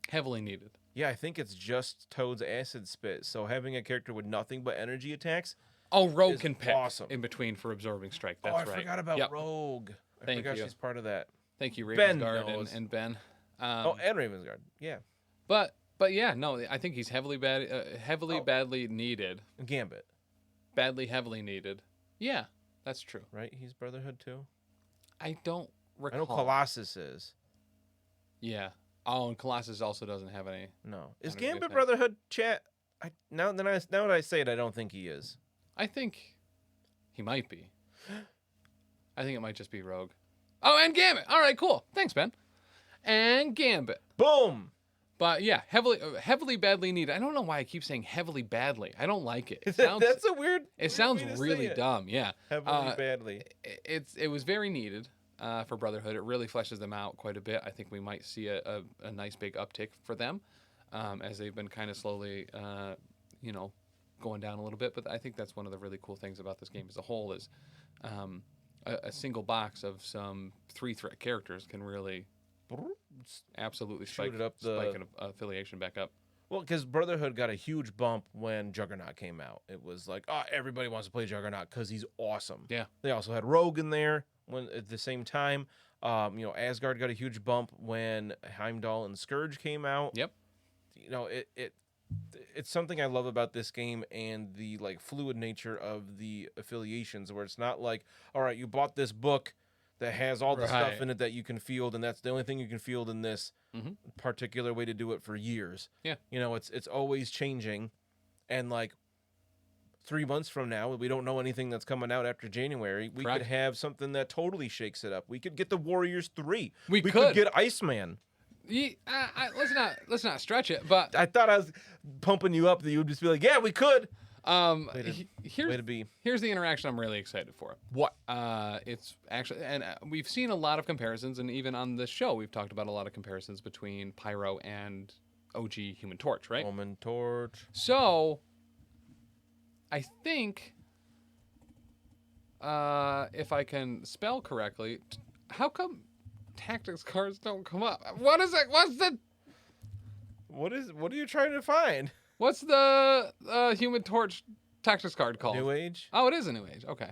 Heavily needed. Yeah, I think it's just Toad's Acid Spit. So having a character with nothing but energy attacks. Oh, Rogue can pick awesome. in between for Absorbing Strike. That's right. I forgot about Rogue. I forgot she's part of that. Thank you, Ben Ravensguard and Ben. And Ravensguard. Yeah. But yeah, no, I think he's heavily badly needed. Gambit. Heavily needed. Yeah, that's true. Right? He's Brotherhood too? I don't recall. I know Colossus is. Yeah. Oh, and Colossus also doesn't have any. No. Is Gambit Brotherhood, chat? Now that I say it, I don't think he is. I think he might be. I think it might just be Rogue. Oh, and Gambit. All right, cool. Thanks, Ben. And Gambit. Boom. But yeah, heavily badly needed. I don't know why I keep saying heavily badly. I don't like it. That's a weird. It sounds really dumb. Yeah. Heavily badly. It was very needed for Brotherhood. It really fleshes them out quite a bit. I think we might see a nice big uptick for them as they've been kind of slowly, going down a little bit. But I think that's one of the really cool things about this game as a whole is a single box of some 3-threat characters can really absolutely spike an affiliation back up. Well, because Brotherhood got a huge bump when Juggernaut came out. It was like, everybody wants to play Juggernaut because he's awesome. Yeah. They also had Rogue in there at the same time. Asgard got a huge bump when Heimdall and Scourge came out. Yep. It's something I love about this game and the fluid nature of the affiliations, where it's not like, all right, you bought this book that has all the stuff in it that you can field, and that's the only thing you can field in this particular way to do it for years. Yeah. It's always changing, and 3 months from now, we don't know anything that's coming out after January. We could have something that totally shakes it up. We could get the Warriors 3. We could get Iceman. Let's not stretch it, but I thought I was pumping you up that you would just be like, yeah, we could. Here's the interaction I'm really excited for. What? It's actually, and we've seen a lot of comparisons, and even on this show, we've talked about a lot of comparisons between Pyro and OG Human Torch, right? Human Torch. So, I think, if I can spell correctly, how come tactics cards don't come up? What is it? What are you trying to find? What's the Human Torch tactics card called? New Age? Oh, it is a New Age. Okay.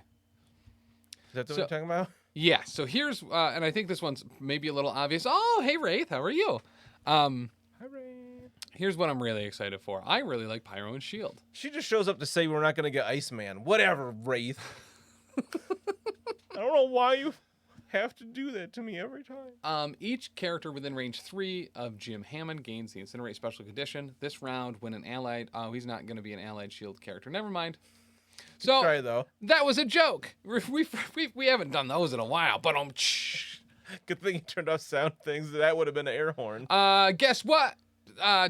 Is that what you're talking about? Yeah. So here's, and I think this one's maybe a little obvious. Oh, hey, Wraith. How are you? Hi, Wraith. Here's what I'm really excited for. I really like Pyro and Shield. She just shows up to say we're not going to get Iceman. Whatever, Wraith. I don't know why you have to do that to me every time. Each character within range 3 of Jim Hammond gains the Incinerate special condition. This round, when an allied... Oh, he's not going to be an allied shield character. Never mind. So, Sorry, though. That was a joke. We haven't done those in a while, but Good thing you turned off sound things. That would have been an air horn. Guess what,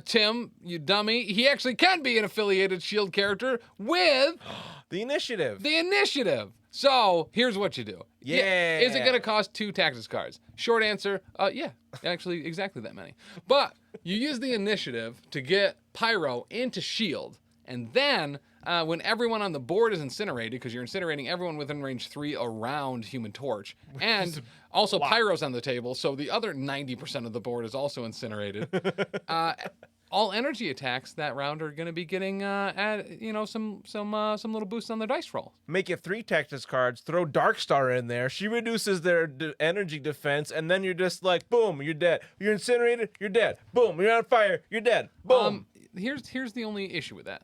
Tim, you dummy? He actually can be an affiliated shield character with... The Initiative. The Initiative. So, here's what you do. Yeah. Is it going to cost 2 tactics cards? Short answer, yeah. Actually, exactly that many. But you use the Initiative to get Pyro into Shield. And then, when everyone on the board is incinerated, because you're incinerating everyone within range 3 around Human Torch, and also Pyro's on the table, so the other 90% of the board is also incinerated. All energy attacks that round are going to be getting, some little boosts on their dice roll. Make it 3 tactics cards. Throw Darkstar in there. She reduces their energy defense, and then you're just like, boom, you're dead. You're incinerated. You're dead. Boom, you're on fire. You're dead. Boom. Here's the only issue with that.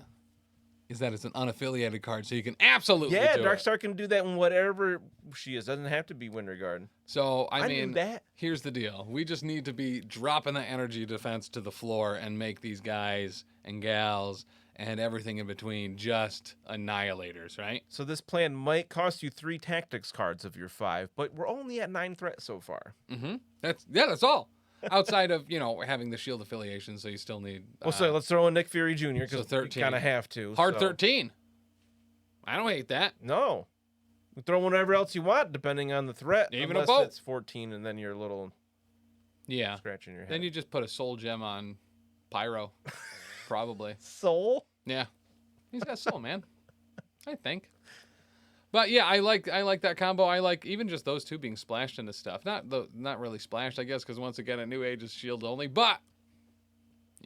Is that it's an unaffiliated card, so you can absolutely do Darkstar can do that in whatever she is. Doesn't have to be Winterguard. So, I mean, knew that. Here's the deal. We just need to be dropping the energy defense to the floor and make these guys and gals and everything in between just annihilators, right? So this plan might cost you 3 tactics cards of your 5, but we're only at 9 threats so far. Mm-hmm. That's all. Outside of, having the shield affiliation, so you still need... So let's throw in Nick Fury Jr. because so you kind of have to. Hard 13. I don't hate that. No. You throw whatever else you want, depending on the threat. Even unless a boat. It's 14, and then you're a little scratching your head. Then you just put a soul gem on Pyro, probably. Soul? Yeah. He's got soul, man. I think. But yeah, I like that combo. I like even just those two being splashed into stuff. Not really splashed, I guess, because once again, a New Age is shield only. But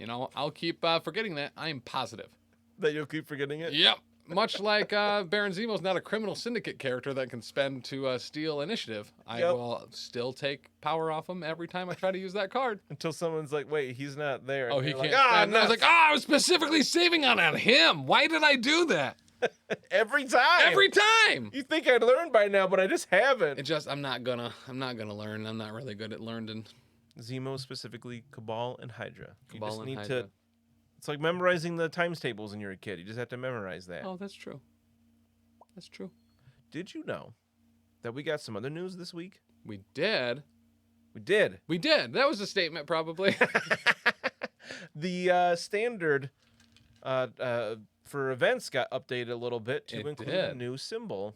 I'll keep forgetting that. I am positive that you'll keep forgetting it. Yep. Much like Baron Zemo's not a criminal syndicate character that can spend to steal initiative. I will still take power off him every time I try to use that card. Until someone's like, "Wait, he's not there." Oh, he can't. And I was like, I was specifically saving on him. Why did I do that? Every time. Every time. You think I'd learn by now, but I just haven't. I'm not gonna learn. I'm not really good at learning. Zemo, specifically Cabal and Hydra. Cabal you just and need Hydra. to. It's like memorizing the times tables when you're a kid. You just have to memorize that. Oh, that's true. That's true. Did you know that we got some other news this week? We did. We did. We did. That was a statement, probably. The standard for events got updated a little bit to include a new symbol,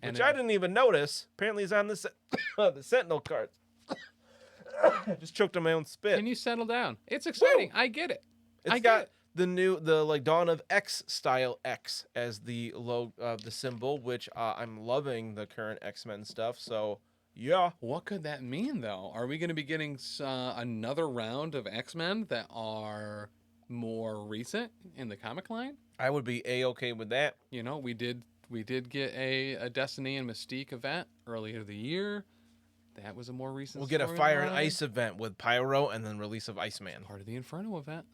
which I didn't even notice. Apparently, it's on the the Sentinel cards. Just choked on my own spit. Can you settle down? It's exciting. Woo! I get it. It's got the Dawn of X style X as the the symbol, which I'm loving the current X-Men stuff. So yeah. What could that mean, though? Are we going to be getting another round of X-Men that are more recent in the comic line? I would be A-okay with that. We did get a Destiny and Mystique event earlier the year. That was a more recent. We'll get a Fire and Ice event with Pyro and then release of Iceman. Part of the Inferno event.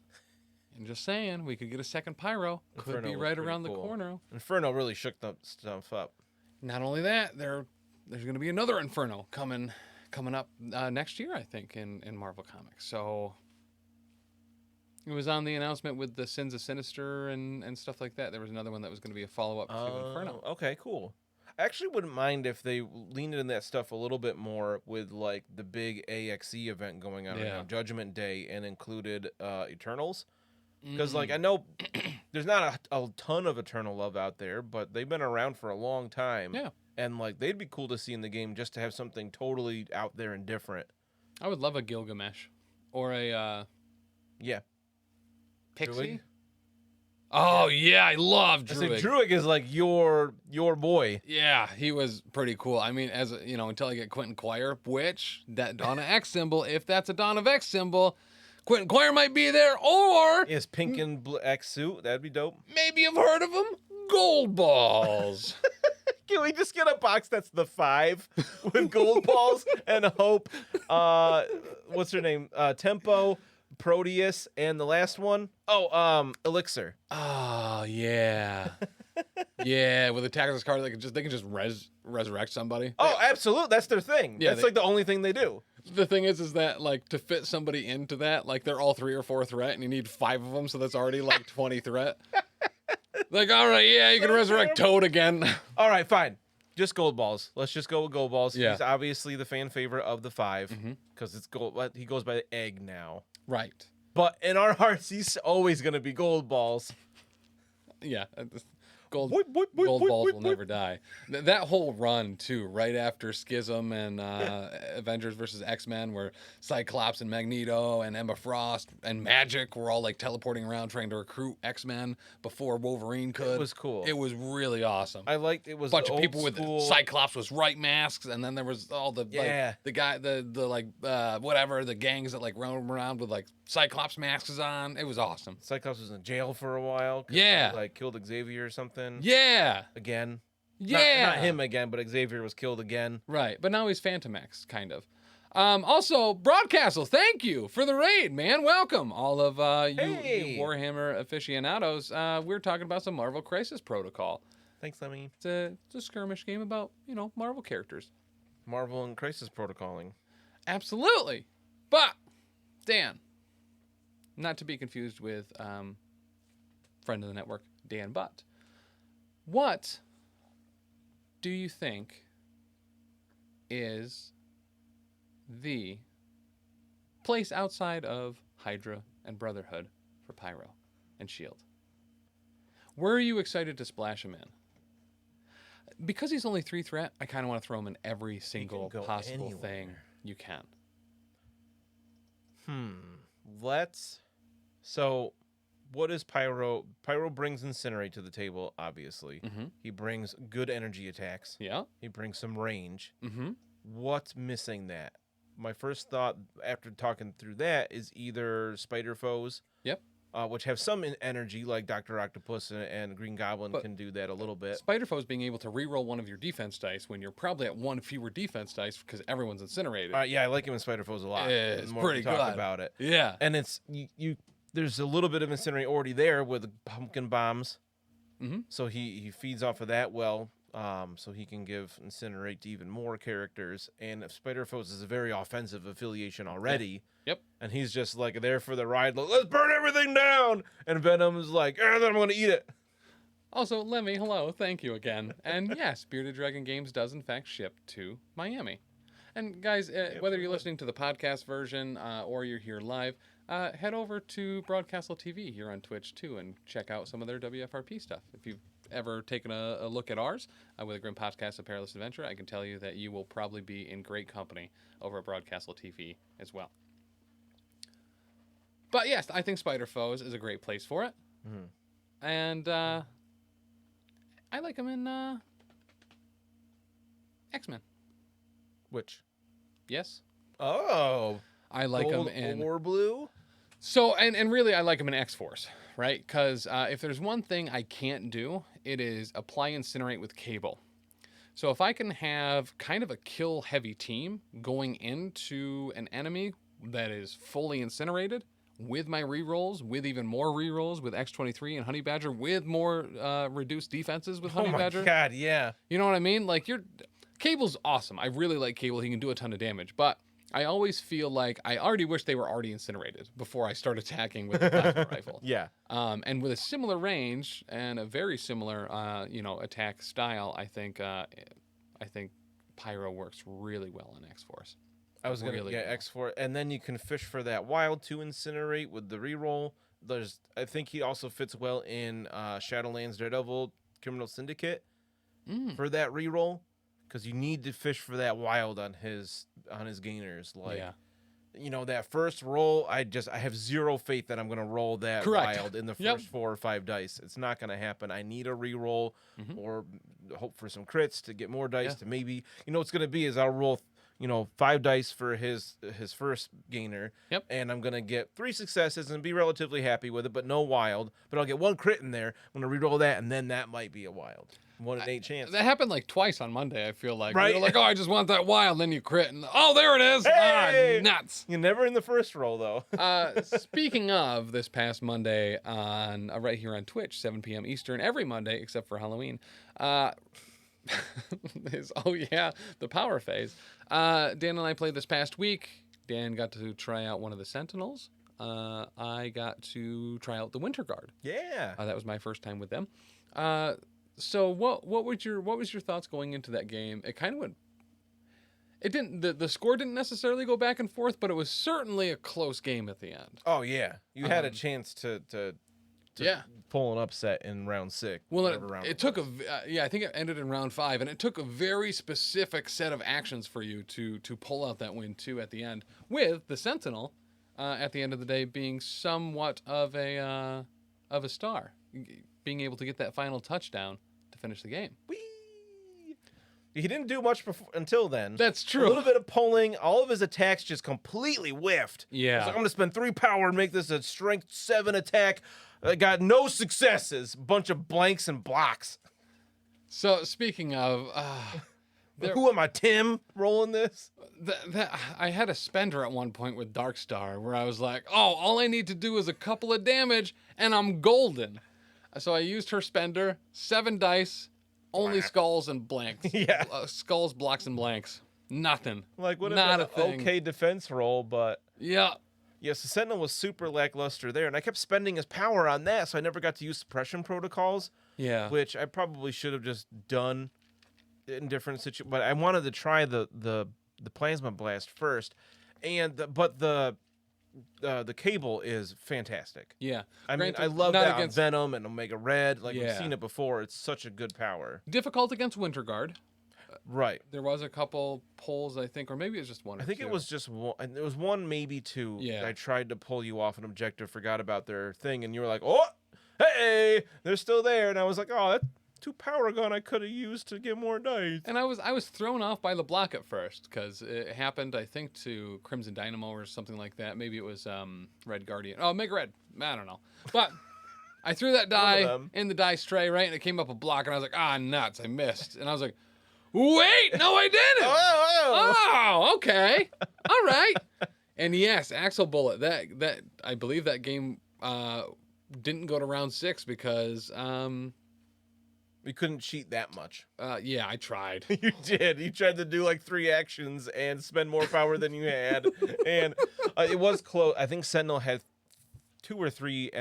I'm just saying, we could get a second Pyro. Inferno could be right around the corner. Inferno really shook the stuff up. Not only that, there's going to be another Inferno coming up next year, I think, in Marvel Comics. So it was on the announcement with the Sins of Sinister and stuff like that. There was another one that was going to be a follow-up to Inferno. Okay, cool. I actually wouldn't mind if they leaned in that stuff a little bit more with like the big AXE event going on right now, Judgment Day, and included Eternals. Because like I know there's not a ton of Eternal love out there, but they've been around for a long time. Yeah. And like they'd be cool to see in the game just to have something totally out there and different. I would love a Gilgamesh or a Pixie. Druid? Oh yeah, I love Druid. Druid is like your boy. Yeah, he was pretty cool. I mean, until I get Quentin Quire, which that Dawn of X symbol, if that's a Dawn of X symbol, Quentin Quire might be there, or his pink and X suit. That'd be dope. Maybe you've heard of him, Gold Balls. Can we just get a box that's the 5 with gold balls and Hope? What's her name? Tempo, Proteus, and the last one, Elixir. Oh yeah, yeah. With the Tactics card, they can just resurrect somebody. Oh, absolutely. That's their thing. Yeah, That's like the only thing they do. The thing is that like to fit somebody into that, like they're all 3 or 4 threat, and you need 5 of them, so that's already like 20 threat. Like, all right, yeah, you can resurrect Toad again. All right, fine. Just gold balls. Let's just go with gold balls. Yeah. He's obviously the fan favorite of the 5 because it's gold. But he goes by the egg now. Right. But in our hearts, he's always gonna be gold balls. Yeah. Gold balls will never die. That whole run too, right after Schism and Avengers versus X-Men, where Cyclops and Magneto and Emma Frost and Magic were all like teleporting around trying to recruit X-Men before Wolverine could. It was cool. It was really awesome. I liked it. Was bunch the of people old school... with Cyclops with right masks, and then there was all the like, the guy the like whatever the gangs that like roam around with like Cyclops masks on. It was awesome. Cyclops was in jail for a while. Yeah. He, like killed Xavier or something. Yeah. Again. Yeah. Not him again, but Xavier was killed again. Right. But now he's Phantom X, kind of. Also, Broadcastle, thank you for the raid, man. Welcome. All of you Warhammer aficionados. We're talking about some Marvel Crisis Protocol. Thanks, Lemmy. It's a skirmish game about, Marvel characters. Marvel and Crisis Protocoling. Absolutely. But, Dan, not to be confused with friend of the network, Dan Butt. What do you think is the place outside of Hydra and Brotherhood for Pyro and S.H.I.E.L.D.? Where are you excited to splash him in? Because he's only 3 threat, I kind of want to throw him in every single possible thing you can. So, what is Pyro? Pyro brings Incinerate to the table, obviously. He brings good energy attacks. Yeah. He brings some range. What's missing that? My first thought after talking through that is either Spider Foes. Yep. Which have some energy, like Dr. Octopus and Green Goblin can do that a little bit. Spider Foes being able to reroll one of your defense dice when you're probably at 1 fewer defense dice because everyone's incinerated. Yeah, I like him in Spider Foes a lot. It's pretty good. Talk about it. Yeah. And it's you. There's a little bit of Incinerate already there with pumpkin bombs. So he feeds off of that well. So he can give Incinerate to even more characters. And if Spider Foes is a very offensive affiliation already. Yep. And he's just like there for the ride. Like, let's burn everything down. And Venom's like, then I'm going to eat it. Also, Lemmy, hello. Thank you again. And yes, Bearded Dragon Games does in fact ship to Miami. And guys, whether you're listening to the podcast version or you're here live, head over to Broadcastle TV here on Twitch too and check out some of their WFRP stuff. If you've ever taken a look at ours with a Grim Podcast of Perilous Adventure, I can tell you that you will probably be in great company over at Broadcastle TV as well. But yes, I think Spider Foes is a great place for it. And I like them in X-Men. Which? Yes. Oh. I like them in... or blue? So, and really, I like them in X-Force, right? Because if there's one thing I can't do, it is apply Incinerate with Cable. So if I can have kind of a kill-heavy team going into an enemy that is fully incinerated with my rerolls, with even more rerolls with X-23 and Honey Badger, with more reduced defenses with Honey Badger. Oh my God, yeah. You know what I mean? Like, Cable's awesome. I really like Cable. He can do a ton of damage, but I always feel like I already wish they were already incinerated before I start attacking with the plasma rifle. Yeah. And with a similar range and a very similar, attack style, I think Pyro works really well in X-Force. I was going to get X-Force, and then you can fish for that wild to incinerate with the reroll. I think he also fits well in Shadowlands Daredevil Criminal Syndicate for that reroll. Because you need to fish for that wild on his gainers. That first roll, I have zero faith that I'm going to roll that wild in the first 4 or 5 dice. It's not going to happen. I need a re-roll or hope for some crits to get more dice to maybe... what's going to be is I'll roll 5 dice for his first gainer, and I'm going to get 3 successes and be relatively happy with it, but no wild. But I'll get 1 crit in there. I'm going to re-roll that, and then that might be a wild. 1 in 8 chance. That happened like twice on Monday, I feel like. Right. You're like, oh, I just want that wild. Then you crit. And, oh, there it is. Hey! Nuts. You're never in the first roll, though. Speaking of this past Monday on right here on Twitch, 7 p.m. Eastern, every Monday except for Halloween. The power phase. Dan and I played this past week. Dan got to try out one of the Sentinels. I got to try out the Winter Guard. Yeah. That was my first time with them. So what was your thoughts going into that game? It kind of went. It didn't. The score didn't necessarily go back and forth, but it was certainly a close game at the end. Oh yeah, you had a chance to pull an upset in round 6. Well, it took I think it ended in round 5, and it took a very specific set of actions for you to pull out that win too at the end. With the Sentinel, at the end of the day, being somewhat of a star, being able to get that final touchdown to finish the game. Whee! He didn't do much until then. That's true. A little bit of pulling. All of his attacks just completely whiffed. Yeah. He's like, I'm going to spend 3 power and make this a strength 7 attack. I got no successes. Bunch of blanks and blocks. So speaking of, who am I, Tim, rolling this? I had a spender at one point with Darkstar where I was like, oh, all I need to do is a couple of damage and I'm golden. So I used her spender, 7 dice, only skulls and blanks. Yeah. Skulls, blocks, and blanks. Nothing. Like, what Not a a thing. okay defense roll, but... Yeah. Yes, the Sentinel was super lackluster there, and I kept spending his power on that, so I never got to use suppression protocols. Yeah. Which I probably should have just done in different situations. But I wanted to try the Plasma Blast first, and the cable is fantastic. Yeah. I mean, Granted, I love not that on against- Venom and Omega Red. Like, we've Yeah. seen it before. It's such a good power. Difficult against Winter Guard. Right. There was a couple pulls, I think, or maybe it was just one. I think it was just one. And there was one, maybe two. Yeah. I tried to pull you off an objective, forgot about their thing, and you were like, "Oh, hey, they're still there." And I was like, "Oh, that 2 power gun I could have used to get more dice." And I was thrown off by the block at first because it happened, I think, to Crimson Dynamo or something like that. Maybe it was Red Guardian. Oh, Mega Red. I don't know. But I threw that die in the dice tray, right, and it came up a block, and I was like, ah, nuts, I missed. And I was like, wait, no, I didn't. Oh, okay. All right. And yes, Axle Bullet, that I believe that game didn't go to round 6 because We couldn't cheat that much. yeah, I tried. You did. You tried to do like 3 actions and spend more power than you had, and it was close. I think Sentinel had 2 or 3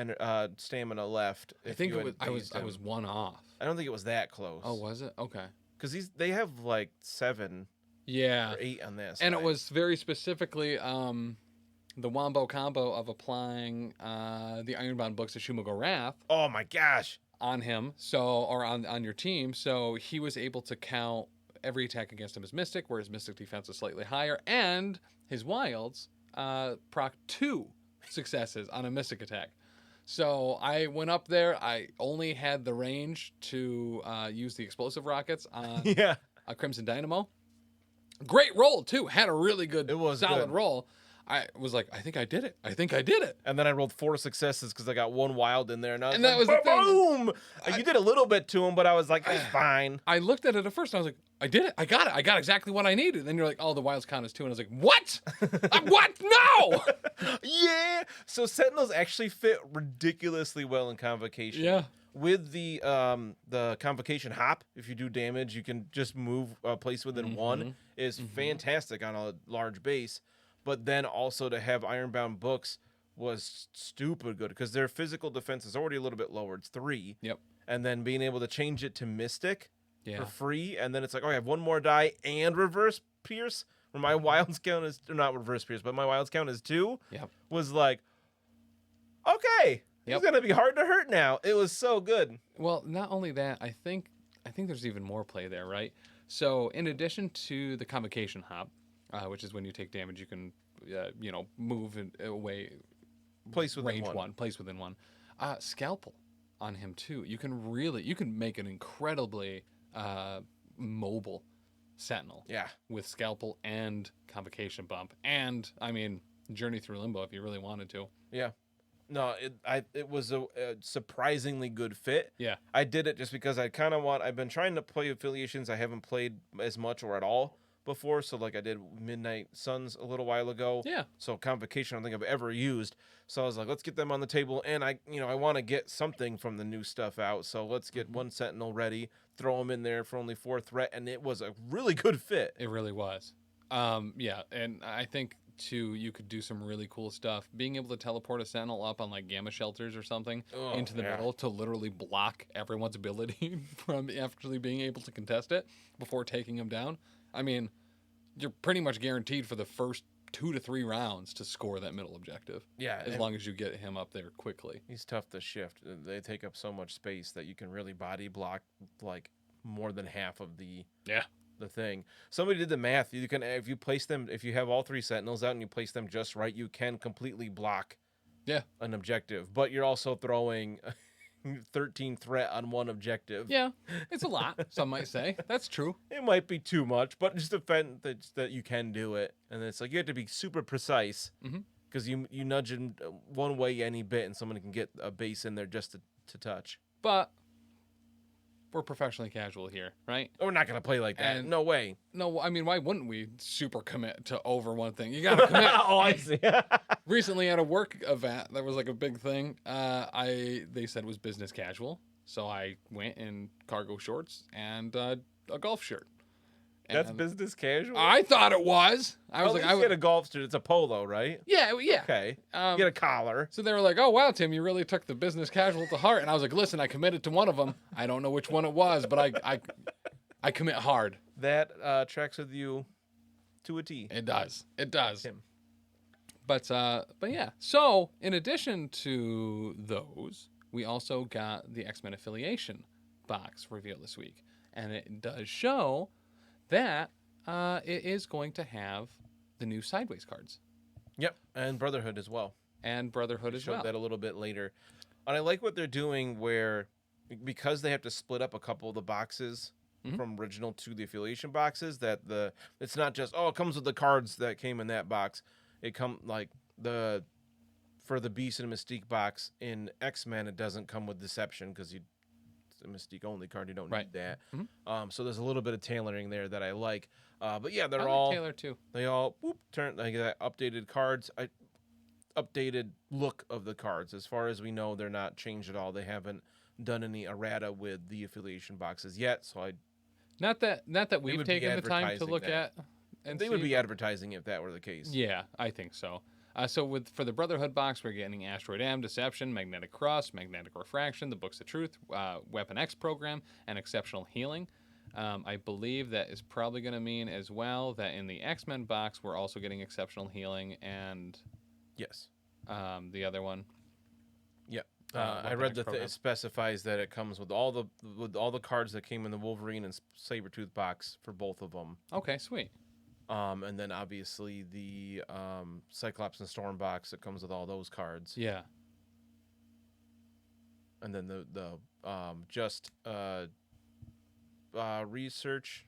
stamina left. I think it was I was 1 off. I don't think it was that close. Oh, was it? Okay. Because they have like 7 Yeah. or 8 on this. And it was very specifically the wombo combo of applying the Ironbound books of Shumago Wrath Oh my gosh. on him, or on your team, so he was able to count every attack against him as Mystic, where his Mystic defense is slightly higher, and his Wilds proc 2 successes on a Mystic attack. So I went up there. I only had the range to use the explosive rockets on Yeah. a Crimson Dynamo. Great roll too. Had a really good, solid roll. I was like, I think I did it. I think I did it. And then I rolled 4 successes because I got 1 wild in there, and And was that like, was the thing. boom! You did a little bit to him, but I was like, it's fine. I looked at it at first. And I was like, I did it. I got it. I got exactly what I needed. And then you're like, oh, the wilds count as 2. And I was like, what? What? No! Yeah. So Sentinels actually fit ridiculously well in Convocation. Yeah. With the Convocation hop, if you do damage, you can just move place within 1 is fantastic on a large base. But then also to have Ironbound books was stupid good because their physical defense is already a little bit lower. It's 3. Yep. And then being able to change it to Mystic Yeah. for free, and then it's like, oh, I have 1 more die and reverse pierce, where my wilds count is not reverse pierce, but my wilds count is 2. Yep. Was like, okay, Yep. it's gonna be hard to hurt now. It was so good. Well, not only that, I think there's even more play there, right? So in addition to the Convocation hop, which is when you take damage, you can, move away, Place within range 1. place within 1. Scalpel on him too. You can make an incredibly mobile Sentinel. Yeah. With Scalpel and Convocation bump, and I mean Journey Through Limbo if you really wanted to. Yeah. No, it was a surprisingly good fit. Yeah. I did it just because I've been trying to play affiliations I haven't played as much or at all before. So like I did Midnight Suns a little while ago. Yeah. So Convocation I don't think I've ever used. So I was like, let's get them on the table, and I want to get something from the new stuff out. So let's get one Sentinel ready, throw them in there for only 4 threat, and it was a really good fit. It really was. Yeah, and I think too, you could do some really cool stuff. Being able to teleport a sentinel up on like gamma shelters or something into the middle to literally block everyone's ability from actually being able to contest it before taking them down. I mean, you're pretty much guaranteed for the first 2 to 3 rounds to score that middle objective. Yeah, as long as you get him up there quickly. He's tough to shift. They take up so much space that you can really body block like more than half of the thing. Somebody did the math. You can, if you have all 3 sentinels out and you place them just right, you can completely block an objective. But you're also throwing 13 threat on one objective. Yeah, it's a lot. Some might say that's true. It might be too much, but just the fact that you can do it, and it's like you have to be super precise because you nudge in one way any bit, and someone can get a base in there just to touch. But we're professionally casual here, right? We're not going to play like that. No way. No, I mean, why wouldn't we super commit to over one thing? You got to commit. Oh, I see. Recently at a work event, that was like a big thing. They said it was business casual. So I went in cargo shorts and a golf shirt. That's business casual? I thought it was. I was like, I get a golf shirt. It's a polo, right? Yeah. Okay. Get a collar. So they were like, "Oh wow, Tim, you really took the business casual to heart." And I was like, "Listen, I committed to one of them. I don't know which one it was, but I commit hard." That tracks with you to a T. It does. It does. Tim. But yeah. So in addition to those, we also got the X-Men affiliation box revealed this week, and it does show that it is going to have the new Sideways cards. Yep, and Brotherhood as well. And Brotherhood as well. Showed that a little bit later. And I like what they're doing where, because they have to split up a couple of the boxes from original to the affiliation boxes, that it's not just, it comes with the cards that came in that box. It come like for the Beast and Mystique box in X-Men, it doesn't come with Deception because it's a Mystique only card. You don't need that. So there's a little bit of tailoring there that I like. But yeah, they're all tailored too. They all turn like that updated cards. Updated look of the cards. As far as we know, they're not changed at all. They haven't done any errata with the affiliation boxes yet. So not that we've taken the time to look at. And they would be advertising if that were the case. Yeah, I think so. So for the Brotherhood box, we're getting Asteroid M, Deception, Magnetic Cross, Magnetic Refraction, the Books of Truth, Weapon X program, and Exceptional Healing. I believe that is probably going to mean as well that in the X-Men box, we're also getting Exceptional Healing and yes, the other one. Yep. I read that it specifies that it comes with all the cards that came in the Wolverine and Sabretooth box for both of them. Okay, sweet. And then obviously the Cyclops and Storm box that comes with all those cards. Yeah. And then the research,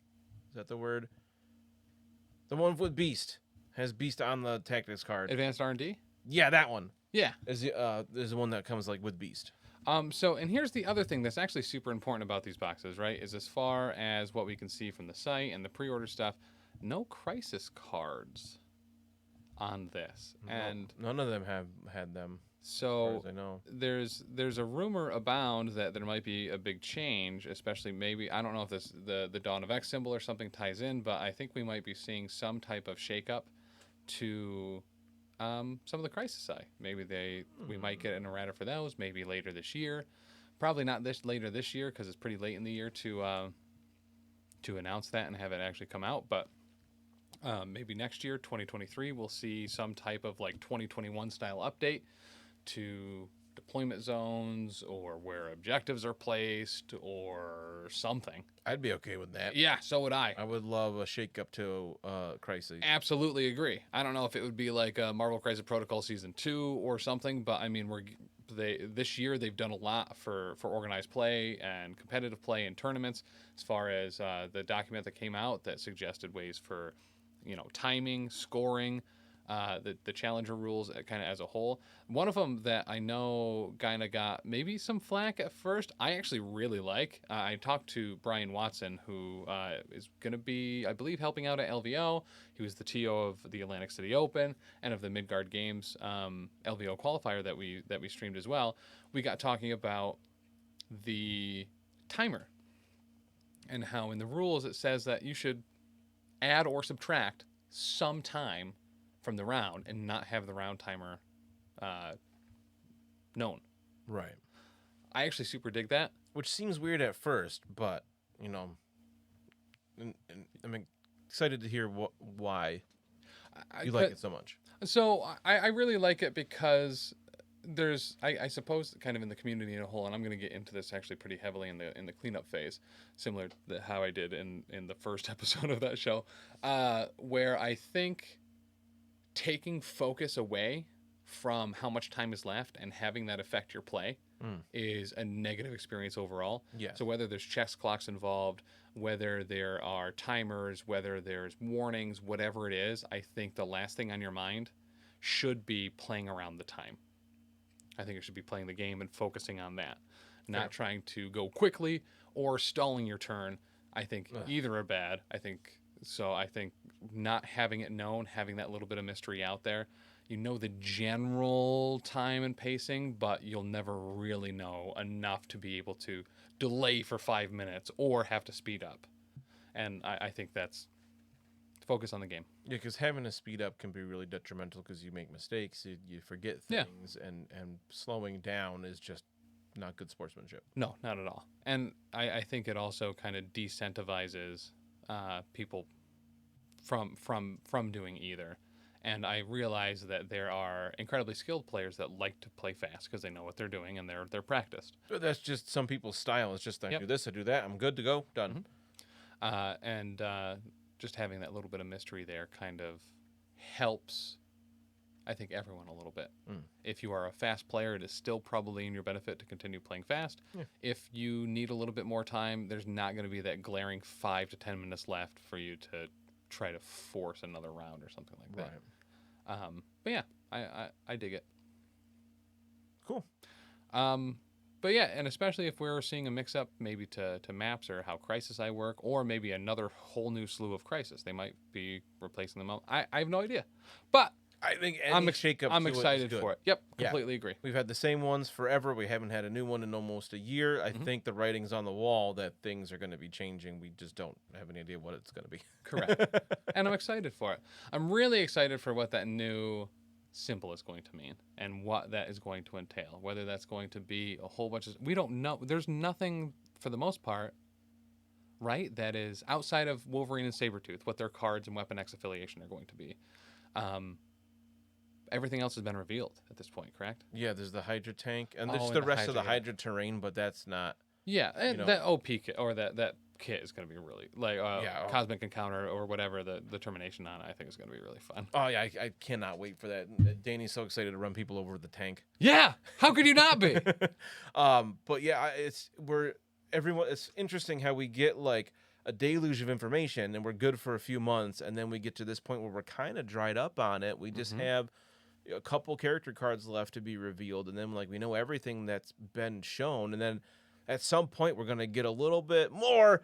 is that the word? The one with Beast has Beast on the tactics card. Advanced R&D? Yeah, that one. Yeah. Is the one that comes like with Beast. So, and here's the other thing that's actually super important about these boxes, right? Is as far as what we can see from the site and the pre-order stuff, no crisis cards on this. No, and none of them have had them. So as far as I know. there's a rumor abound that there might be a big change, especially maybe, I don't know if this the Dawn of X symbol or something ties in, but I think we might be seeing some type of shakeup to some of the Crisis Eye. Maybe we might get an errata for those, maybe later this year. Probably not later this year because it's pretty late in the year to announce that and have it actually come out, but maybe next year, 2023, we'll see some type of like 2021 style update to deployment zones or where objectives are placed or something. I'd be okay with that. Yeah, so would I. I would love a shake-up to Crisis. Absolutely agree. I don't know if it would be like Marvel Crisis Protocol Season 2 or something, but I mean, this year they've done a lot for organized play and competitive play in tournaments, as far as the document that came out that suggested ways for, timing, scoring, the challenger rules kind of as a whole. One of them that I know kind of got maybe some flack at first, I actually really like. I talked to Brian Watson, who is going to be, I believe, helping out at LVO. He was the TO of the Atlantic City Open and of the Midgard Games LVO qualifier that we streamed as well. We got talking about the timer and how in the rules it says that you should add or subtract some time from the round and not have the round timer known. Right. I actually super dig that. Which seems weird at first, but, you know, and I'm excited to hear why you like it so much. So I really like it because there's, I suppose, kind of in the community in a whole, and I'm going to get into this actually pretty heavily in the cleanup phase, similar to how I did in the first episode of that show, where I think taking focus away from how much time is left and having that affect your play is a negative experience overall. Yeah. So whether there's chess clocks involved, whether there are timers, whether there's warnings, whatever it is, I think the last thing on your mind should be playing around the time. I think it should be playing the game and focusing on that, not trying to go quickly or stalling your turn. I think either are bad. I think not having it known, having that little bit of mystery out there, you know the general time and pacing, but you'll never really know enough to be able to delay for 5 minutes or have to speed up. And I think that's focus on the game. Yeah, because having to speed up can be really detrimental because you make mistakes, you forget things, and slowing down is just not good sportsmanship. No, not at all. And I think it also kind of decentivizes people from doing either. And I realize that there are incredibly skilled players that like to play fast because they know what they're doing and they're practiced. But that's just some people's style. It's just I do this, I do that, I'm good to go, done. Just having that little bit of mystery there kind of helps, I think, everyone a little bit. If you are a fast player, it is still probably in your benefit to continue playing fast. Yeah. If you need a little bit more time, there's not going to be that glaring 5 to 10 minutes left for you to try to force another round or something like that. Right. But yeah, I dig it. Cool. But yeah, and especially if we're seeing a mix-up maybe to maps or how Crisis I work, or maybe another whole new slew of Crisis. They might be replacing them. I have no idea. But I think I'm excited for it. Yep, completely agree. We've had the same ones forever. We haven't had a new one in almost a year. I think the writing's on the wall that things are going to be changing. We just don't have any idea what it's going to be. Correct. And I'm excited for it. I'm really excited for what that new symbol is going to mean and what that is going to entail. Whether that's going to be a whole bunch of... We don't know. There's nothing, for the most part, right, that is outside of Wolverine and Sabretooth, what their cards and Weapon X affiliation are going to be. Everything else has been revealed at this point, correct? Yeah, there's the Hydra tank, and there's the rest of the Hydra terrain, but that's not... Yeah, and that OP kit, or that kit is going to be really... Cosmic Encounter, or whatever the termination on it, I think is going to be really fun. Oh, yeah, I cannot wait for that. Danny's so excited to run people over with the tank. Yeah! How could you not be? But yeah, it's interesting how we get, like, a deluge of information, and we're good for a few months, and then we get to this point where we're kind of dried up on it. We just have a couple character cards left to be revealed, and then like we know everything that's been shown, and then at some point we're gonna get a little bit more.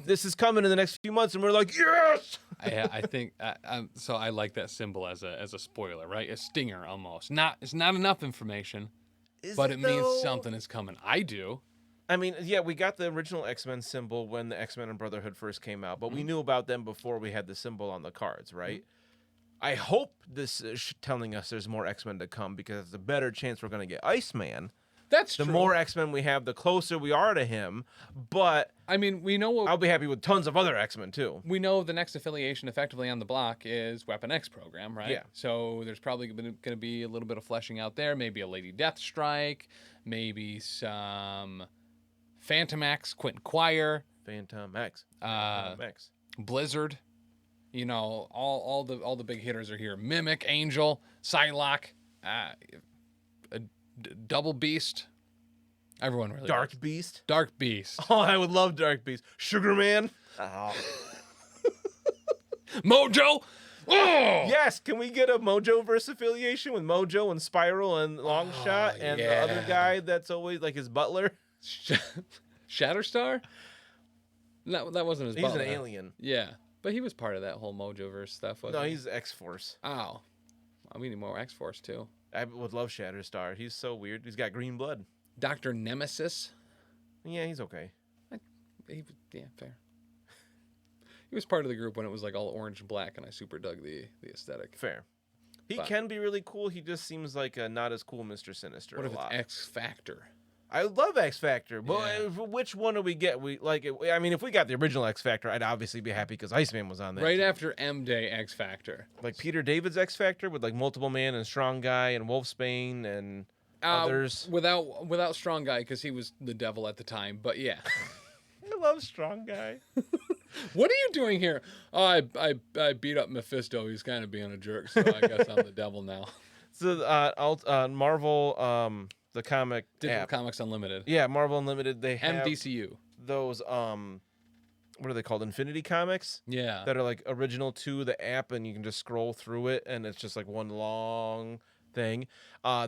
This is coming in the next few months, and we're like, yes. I think so. I like that symbol as a spoiler, right? A stinger almost. It's not enough information, but it means something is coming. I do. I mean, yeah, we got the original X-Men symbol when the X-Men and Brotherhood first came out, but we knew about them before we had the symbol on the cards, right? I hope this is telling us there's more X-Men to come because it's a better chance we're going to get Iceman. That's true. The more X-Men we have, the closer we are to him. But I mean, we know I'll be happy with tons of other X-Men too. We know the next affiliation effectively on the block is Weapon X program, right? Yeah. So there's probably going to be a little bit of fleshing out there. Maybe a Lady Deathstrike. Maybe some Phantom X, Quentin Quire. Phantom X. Blizzard. You know, all the big hitters are here. Mimic, Angel, Psylocke, Double Beast. Everyone really Dark loves. Beast. Dark Beast. Oh, I would love Dark Beast. Sugar Man. Oh. Mojo. Oh! Yes, can we get a Mojo-verse affiliation with Mojo and Spiral and Longshot and the other guy that's always like his butler? Shatterstar? No, that wasn't his butler. He's an alien. Yeah, but he was part of that whole Mojoverse stuff, wasn't he? No, he's X-Force. Oh. We need more X-Force, too. I would love Shatterstar. He's so weird. He's got green blood. Dr. Nemesis? Yeah, he's okay. Yeah, fair. He was part of the group when it was like all orange and black, and I super dug the aesthetic. Fair. He can be really cool. He just seems like a not as cool Mr. Sinister. What if a lot. it's X Factor? I love X Factor, but Yeah. which one do we get? I mean, if we got the original X Factor, I'd obviously be happy because Iceman was on there. Right after M Day X Factor. Like Peter David's X Factor with like Multiple Man and Strong Guy and Wolfsbane and others. Without Strong Guy, because he was the devil at the time. But yeah. I love Strong Guy. What are you doing here? Oh, I beat up Mephisto. He's kind of being a jerk, so I guess I'm the devil now. So Marvel, the comic Digital app. Comics Unlimited. Yeah, Marvel Unlimited. They have MDCU. those what are they called? Infinity Comics. Yeah. That are like original to the app, and you can just scroll through it, and it's just like one long thing.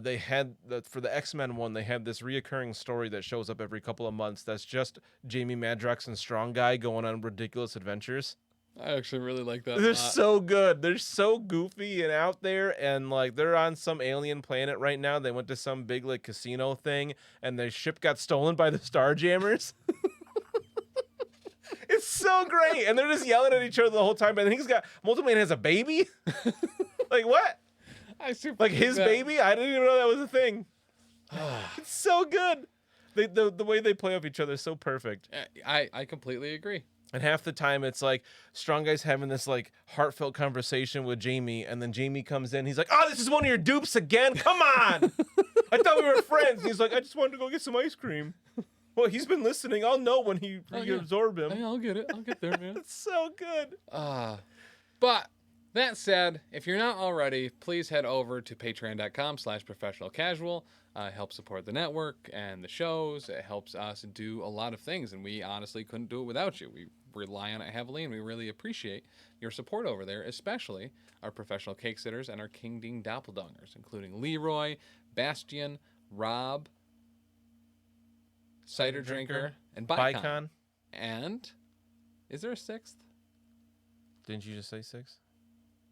They had for the X-Men one, they had this reoccurring story that shows up every couple of months. That's just Jamie Madrox and Strong Guy going on ridiculous adventures. I actually really like that. They're so good. They're so goofy and out there, and like they're on some alien planet right now. They went to some big like casino thing, and their ship got stolen by the Starjammers. It's so great, and they're just yelling at each other the whole time. And Multiple Man has a baby. Like what? Like his baby? I didn't even know that was a thing. It's so good. The way they play off each other is so perfect. I completely agree. And half the time it's like Strong Guy's having this like heartfelt conversation with Jamie, and then Jamie comes in. He's like, "Oh, this is one of your dupes again. Come on! I thought we were friends." And he's like, "I just wanted to go get some ice cream." Well, he's been listening. I'll know when he reabsorb him. Hey, I'll get it. I'll get there, man. It's so good. But that said, if you're not already, please head over to patreon.com/professionalcasual. Help support the network and the shows. It helps us do a lot of things, and we honestly couldn't do it without you. We rely on it heavily, and we really appreciate your support over there, especially our professional cake sitters and our King Ding doppelgangers, including Leroy, Bastian, Rob, Cider Drinker, and Bicon. And is there a sixth? Didn't you just say 6?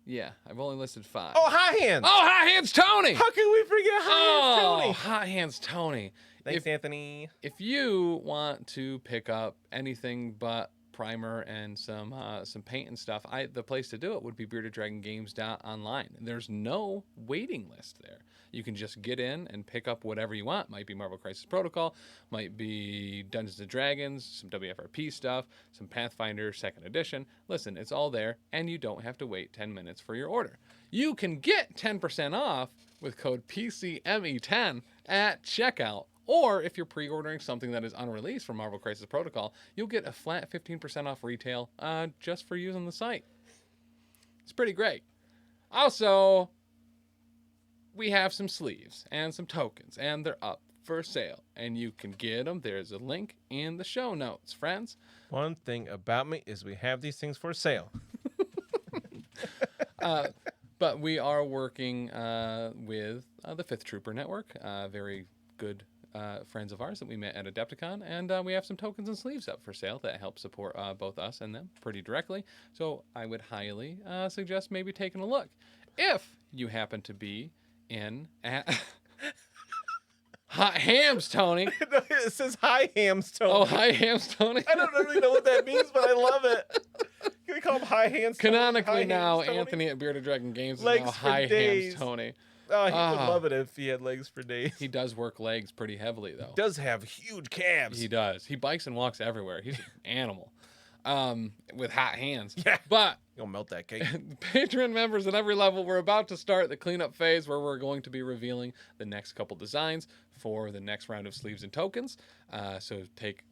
Yeah, I've only listed 5. Oh, Hot Hands! Oh, Hot Hands Tony! How can we forget Hot Hands Tony? Hot Hands Tony. Thanks, Anthony. If you want to pick up anything but primer and some paint and stuff, the place to do it would be beardeddragongames.online. There's no waiting list there. You can just get in and pick up whatever you want. Might be Marvel Crisis Protocol, might be Dungeons & Dragons, some WFRP stuff, some Pathfinder 2nd edition. Listen, it's all there, and you don't have to wait 10 minutes for your order. You can get 10% off with code PCME10 at checkout. Or if you're pre-ordering something that is unreleased from Marvel Crisis Protocol, you'll get a flat 15% off retail just for using the site. It's pretty great. Also, we have some sleeves and some tokens, and they're up for sale. And you can get them. There's a link in the show notes, friends. One thing about me is we have these things for sale. But we are working with the Fifth Trooper Network, very good friends of ours that we met at Adepticon, and we have some tokens and sleeves up for sale that help support both us and them pretty directly. So I would highly suggest maybe taking a look. If you happen to be in at Hot Hams, Tony. It says Hi Hams, Tony. Oh, Hi Hams, Tony. I don't really know what that means, but I love it. Can we call him High Hands Tony? Canonically High now, Hands Tony? Anthony at Bearded Dragon Games is Legs now for High days. Hams, Tony. Oh, he would love it if he had legs for days. He does work legs pretty heavily, though. Does have huge calves. He does. He bikes and walks everywhere. He's an animal with hot hands. Yeah. But You'll melt that cake. Patreon members at every level, we're about to start the cleanup phase where we're going to be revealing the next couple designs for the next round of sleeves and tokens. So take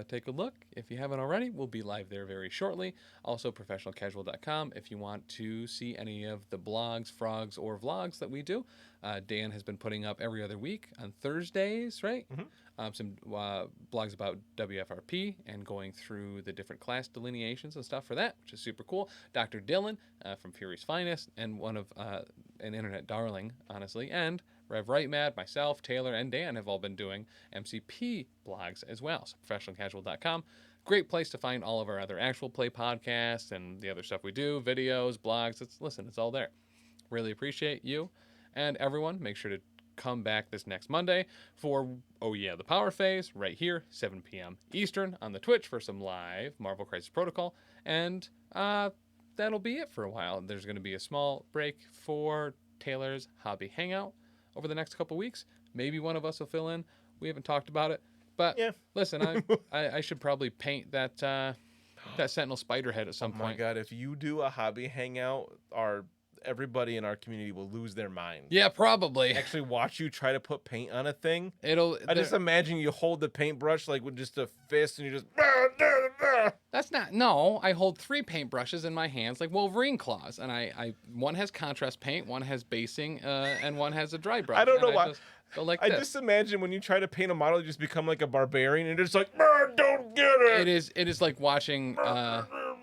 take a look. If you haven't already, we'll be live there very shortly. Also, professionalcasual.com if you want to see any of the blogs, frogs, or vlogs that we do. Dan has been putting up every other week on Thursdays, right? Some blogs about WFRP and going through the different class delineations and stuff for that, which is super cool. Dr. Dylan from Fury's Finest and one of an internet darling, honestly, and Rev Right Mad, myself, Taylor, and Dan have all been doing MCP blogs as well. So professionalcasual.com. Great place to find all of our other actual play podcasts and the other stuff we do, videos, blogs. It's all there. Really appreciate you and everyone. Make sure to come back this next Monday for, the Power Phase right here, 7 p.m. Eastern on the Twitch for some live Marvel Crisis Protocol. And that'll be it for a while. There's going to be a small break for Taylor's Hobby Hangout over the next couple weeks. Maybe one of us will fill in. We haven't talked about it. But listen, I should probably paint that Sentinel spider head at some point. Oh my God, if you do a Hobby Hangout, everybody in our community will lose their mind. Yeah, probably. Actually watch you try to put paint on a thing. I just imagine you hold the paintbrush like with just a fist and you just... That's not... No, I hold 3 paintbrushes in my hands like Wolverine claws. And one has contrast paint, one has basing, and one has a dry brush. I don't know why. Just go like I this. just imagine when you try to paint a model, you just become like a barbarian and just like, don't get it. It is like watching...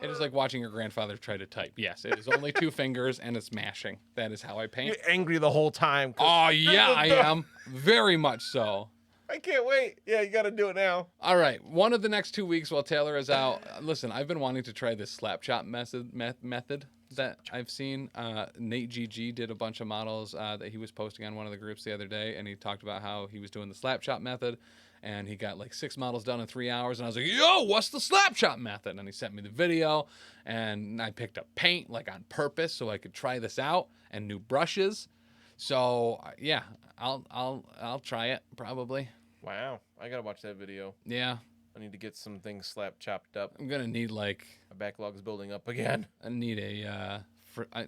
It is like watching your grandfather try to type. Yes, it is only 2 fingers and it's mashing. That is how I paint. You're angry the whole time. Oh, yeah, I am. Very much so. I can't wait. Yeah, you got to do it now. All right. One of the next 2 weeks while Taylor is out. Listen, I've been wanting to try this slap chop method that I've seen. Nate GG did a bunch of models that he was posting on one of the groups the other day, and he talked about how he was doing the slap chop method. And he got like 6 models done in 3 hours. And I was like, yo, what's the slap chop method? And he sent me the video. And I picked up paint like on purpose so I could try this out and new brushes. So yeah, I'll try it probably. Wow. I got to watch that video. Yeah. I need to get some things slap chopped up. I'm going to need like... My backlog's building up again. I'm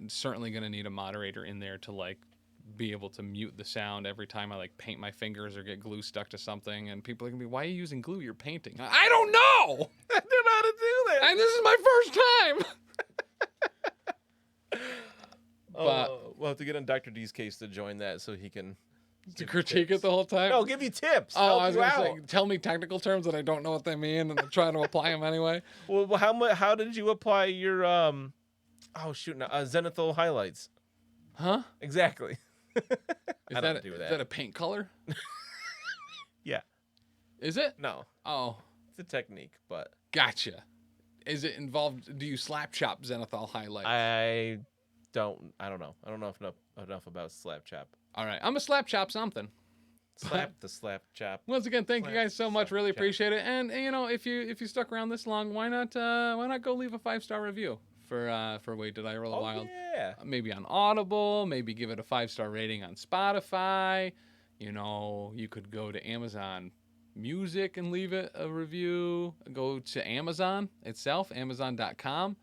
certainly going to need a moderator in there to like be able to mute the sound every time I like paint my fingers or get glue stuck to something, and people are gonna be, why are you using glue? You're painting. I don't know. I don't know how to do that. And this is my first time. But we'll have to get on Dr. D's case to join that so he can to critique it the whole time. No, give you tips. Oh, I was gonna say, tell me technical terms that I don't know what they mean, and I'm trying to apply them anyway. Well, how did you apply your zenithal highlights? Huh? Exactly. Is that a paint color? Yeah. Is it? No. Oh. It's a technique, but... Gotcha. Is it involved... Do you slap chop zenithal highlights? I don't know. I don't know enough about slap chop. All right. I'm a slap chop something. Slap chop. Once again, thank you guys so much. Really appreciate it. And if you stuck around this long, why not go leave a 5-star review for Wait Did I Roll a Wild? Yeah. Maybe on Audible, maybe give it a 5-star rating on Spotify. You could go to Amazon Music and leave it a review. Go to Amazon itself, Amazon.com.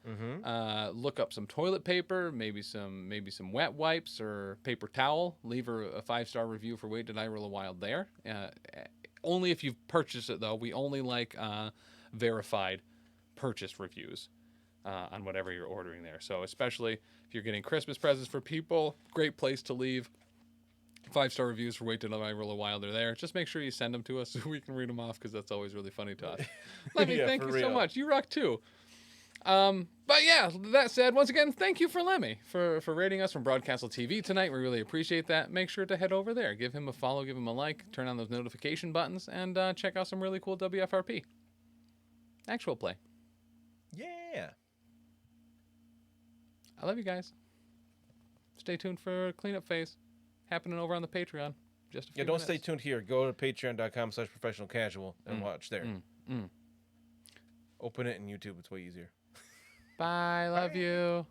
Look up some toilet paper, maybe some wet wipes or paper towel. Leave her a 5-star review for Wait Did I Roll a Wild there. Only if you've purchased it though. We only like verified purchase reviews on whatever you're ordering there. So especially if you're getting Christmas presents for people, great place to leave 5-star reviews for Wait Till I Roll a Wild are there. Just make sure you send them to us so we can read them off, because that's always really funny to us. Lemmy, thank you so much. You rock too. But yeah, that said, once again, thank you for Lemmy for rating us from Broadcastle TV tonight. We really appreciate that. Make sure to head over there, give him a follow, give him a like, turn on those notification buttons, and check out some really cool WFRP actual play. Yeah. I love you guys. Stay tuned for Cleanup Phase happening over on the Patreon. Just a few minutes. Stay tuned here. Go to patreon.com/professionalcasual and watch there. Open it in YouTube. It's way easier. Bye. Love you.